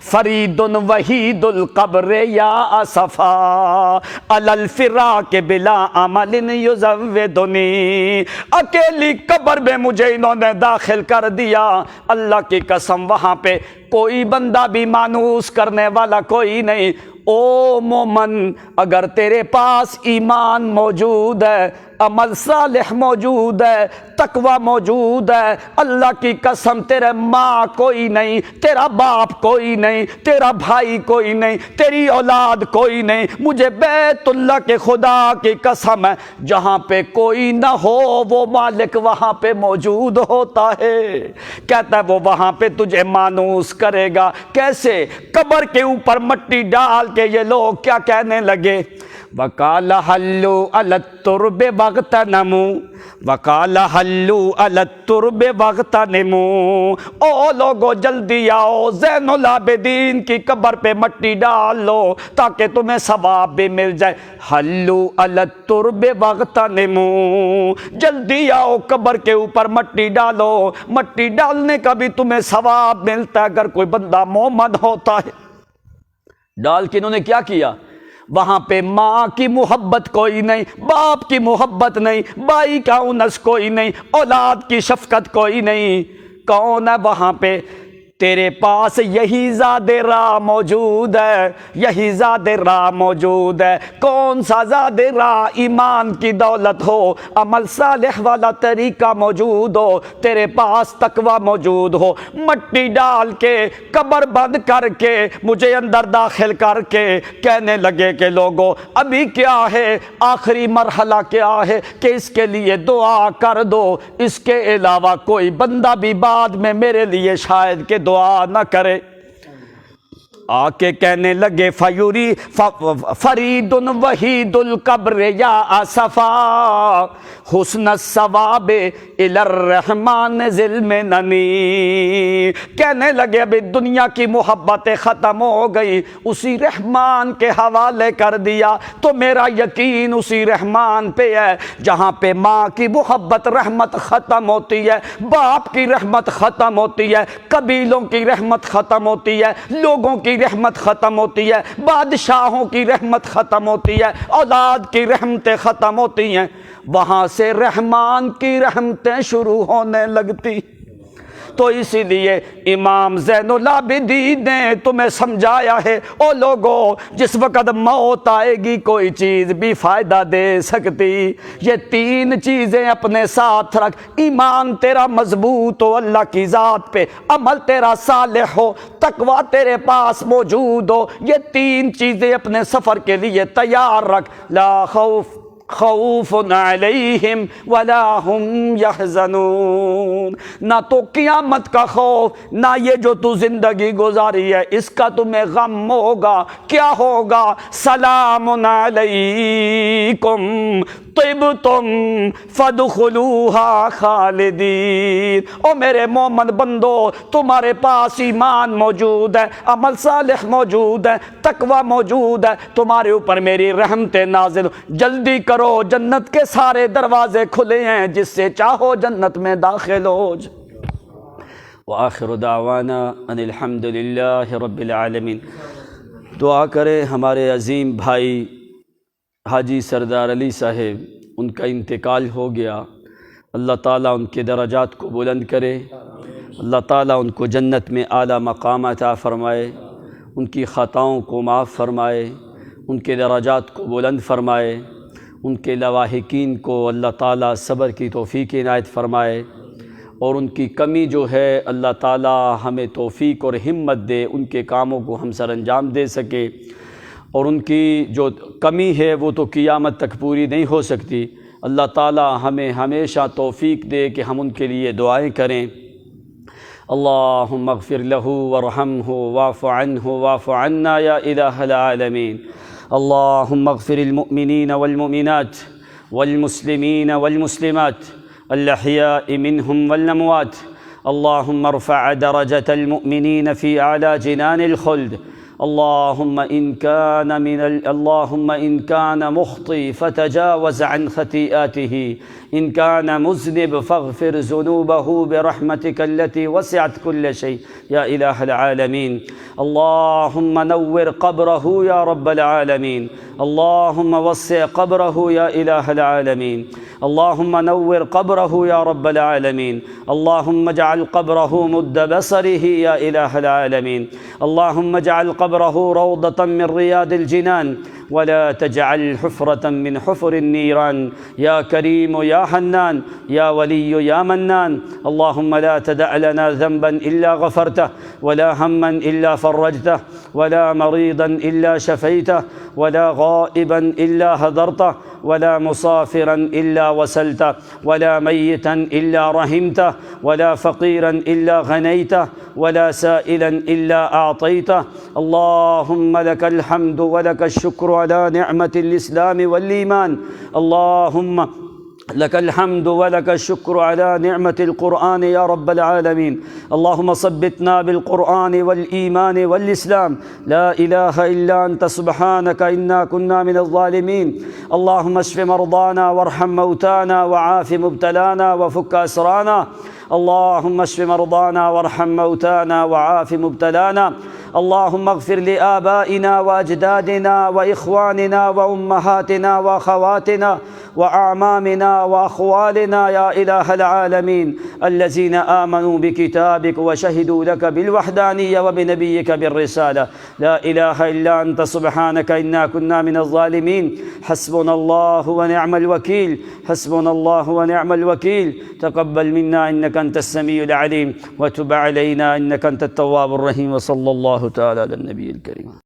فرید وحید القبر یا اسفا علی الفراق بلا عمل یزودنی. اکیلی قبر میں مجھے انہوں نے داخل کر دیا. اللہ کی قسم وہاں پہ کوئی بندہ بھی مانوس کرنے والا کوئی نہیں. او مومن، اگر تیرے پاس ایمان موجود ہے، عمل صالح موجود ہے، تقوی موجود ہے، اللہ کی قسم تیرے ماں کوئی نہیں، تیرا باپ کوئی نہیں، تیرا بھائی کوئی نہیں، تیری اولاد کوئی نہیں. مجھے بیت اللہ کے خدا کی قسم ہے جہاں پہ کوئی نہ ہو وہ مالک وہاں پہ موجود ہوتا ہے. کہتا ہے وہ وہاں پہ تجھے مانوس کرے گا. کیسے؟ قبر کے اوپر مٹی ڈال کہ یہ لوگ کیا کہنے لگے؟ وَقَالَ حَلُّوا عَلَى التُّرْبِ وَاغْتَنِمُوا وَقَالَ حَلُّوا عَلَى التُّرْبِ وَاغْتَنِمُوا. او لوگو جلدی آؤ، زین العابدین کی قبر پہ مٹی ڈال لو تاکہ تمہیں ثواب بھی مل جائے. حَلُّوا عَلَى التُّرْبِ وَاغْتَنِمُوا. جلدی آؤ قبر کے اوپر مٹی ڈالو، مٹی ڈالنے کا بھی تمہیں ثواب ملتا ہے اگر کوئی بندہ مومن ہوتا ہے. ڈال کے انہوں نے کیا کیا؟ وہاں پہ ماں کی محبت کوئی نہیں، باپ کی محبت نہیں، بھائی کا انس کوئی نہیں، اولاد کی شفقت کوئی نہیں. کون ہے وہاں پہ؟ تیرے پاس یہی زاد راہ موجود ہے، یہی زاد راہ موجود ہے. کون سا زاد راہ؟ ایمان کی دولت ہو، عمل صالح والا طریقہ موجود ہو، تیرے پاس تقوی موجود ہو. مٹی ڈال کے قبر بند کر کے مجھے اندر داخل کر کے کہنے لگے کہ لوگوں ابھی کیا ہے، آخری مرحلہ کیا ہے کہ اس کے لیے دعا کر دو. اس کے علاوہ کوئی بندہ بھی بعد میں میرے لیے شاید کہ دعا نہ کرے. آ کے کہنے لگے فیوری فرید وحید القبر یا آصفا حسن الثواب الی الرحمن ذل مننی، کہنے لگے ابھی دنیا کی محبتیں ختم ہو گئی، اسی رحمان کے حوالے کر دیا تو میرا یقین اسی رحمان پہ ہے جہاں پہ ماں کی محبت رحمت ختم ہوتی ہے، باپ کی رحمت ختم ہوتی ہے، قبیلوں کی رحمت ختم ہوتی ہے، لوگوں کی رحمت ختم ہوتی ہے، بادشاہوں کی رحمت ختم ہوتی ہے، اولاد کی رحمتیں ختم ہوتی ہیں، وہاں سے رحمان کی رحمتیں شروع ہونے لگتی۔ تو اسی لیے امام زین العابدین نے تمہیں سمجھایا ہے او لوگو جس وقت موت آئے گی کوئی چیز بھی فائدہ دے سکتی، یہ تین چیزیں اپنے ساتھ رکھ، ایمان تیرا مضبوط ہو اللہ کی ذات پہ، عمل تیرا صالح ہو، تقوی تیرے پاس موجود ہو، یہ تین چیزیں اپنے سفر کے لیے تیار رکھ، لا خوف علیہم ولا ہم یحزنون، نہ تو قیامت کا خوف نہ یہ جو تو زندگی گزاری ہے اس کا تمہیں غم ہوگا، کیا ہوگا؟ سلام علیکم طبتم فادخلوها خالدین، او میرے مومن بندو تمہارے پاس ایمان موجود ہے، عمل صالح موجود ہے، تقوی موجود ہے، تمہارے اوپر میری رحمت نازل، جلدی کرو جنت کے سارے دروازے کھلے ہیں، جس سے چاہو جنت میں داخل ہو۔ وآخر دعوانا ان الحمد للہ رب العالمین۔ دعا کریں ہمارے عظیم بھائی حاجی سردار علی صاحب، ان کا انتقال ہو گیا، اللہ تعالیٰ ان کے درجات کو بلند کرے، اللہ تعالیٰ ان کو جنت میں اعلیٰ مقام عطا فرمائے، ان کی خطاؤں کو معاف فرمائے، ان کے درجات کو بلند فرمائے، ان کے لواحقین کو اللہ تعالیٰ صبر کی توفیق عنایت فرمائے، اور ان کی کمی جو ہے اللہ تعالیٰ ہمیں توفیق اور ہمت دے، ان کے کاموں کو ہم سر انجام دے سکے، اور ان کی جو کمی ہے وہ تو قیامت تک پوری نہیں ہو سکتی، اللہ تعالیٰ ہمیں ہمیشہ توفیق دے کہ ہم ان کے لیے دعائیں کریں۔ اللہم اغفر لہ ورحمہ واعف عنہ واعف عنا یا الہ العالمین۔ اللہم اغفر المؤمنین والمؤمنات والمسلمین والمسلمات الاحیاء منہم والاموات، اللہم ارفع درجة المؤمنین فی اعلی جنان الخلد، اللہم ان کان مخطی فتجاوز عن خطیئاته، ان کان مذنب فاغفر ذنوبہ برحمتک التي وسعت كل شيء یا الہ العالمین، اللہم نور قبرہ یا رب العالمین، اللہم وسع قبرہ یا الہ العالمین، اللہم نور قبرہ یا رب العالمین، اللہم اجعل قبرہ مد بصرہ یا الہ العالمین، اللہم اجعل قبرہ روضة من ریاض الجنان ولا تجعل حفرة من حفر النيران، یا کریم یا حنان یا ولی یا منان، اللہم لا تدع لنا ذنبا الا غفرته ولا ہما الا فرجته ولا مريضا الا شفيته ولا غائبا الا حضرته ولا مسافرا الا وسلته ولا ميتا الا رحمته ولا فقيرا الا غنيته ولا سائلا الا اعطيته، اللهم لك الحمد ولك الشكر على نعمة الإسلام والإيمان، اللهم لك الحمد ولك الشكر على نعمة القرآن يا رب العالمين، اللهم صبتنا بالقرآن والإيمان والإسلام، لا إله إلا أنت سبحانك إنا كنا من الظالمين، اللهم اشف مرضانا وارحم موتانا وعاف مبتلانا وفك أسرانا، اللهم اشف مرضانا وارحم موتانا وعاف مبتلانا، اللهم اغفر لآبائنا وأجدادنا وإخواننا وأمهاتنا وأخواتنا وأعمامنا وأخوالنا يا إله العالمين الذين آمنوا بكتابك وشهدوا لك بالوحدانية وبنبيك بالرسالة، لا إله إلا أنت سبحانك إنا كنا من الظالمين، حسبنا الله ونعم الوكيل، حسبنا الله ونعم الوكيل، تقبل منا إنك أنت السميع العليم وتب علينا إنك أنت التواب الرحيم، وصلى الله تعالى على النبي الكريم۔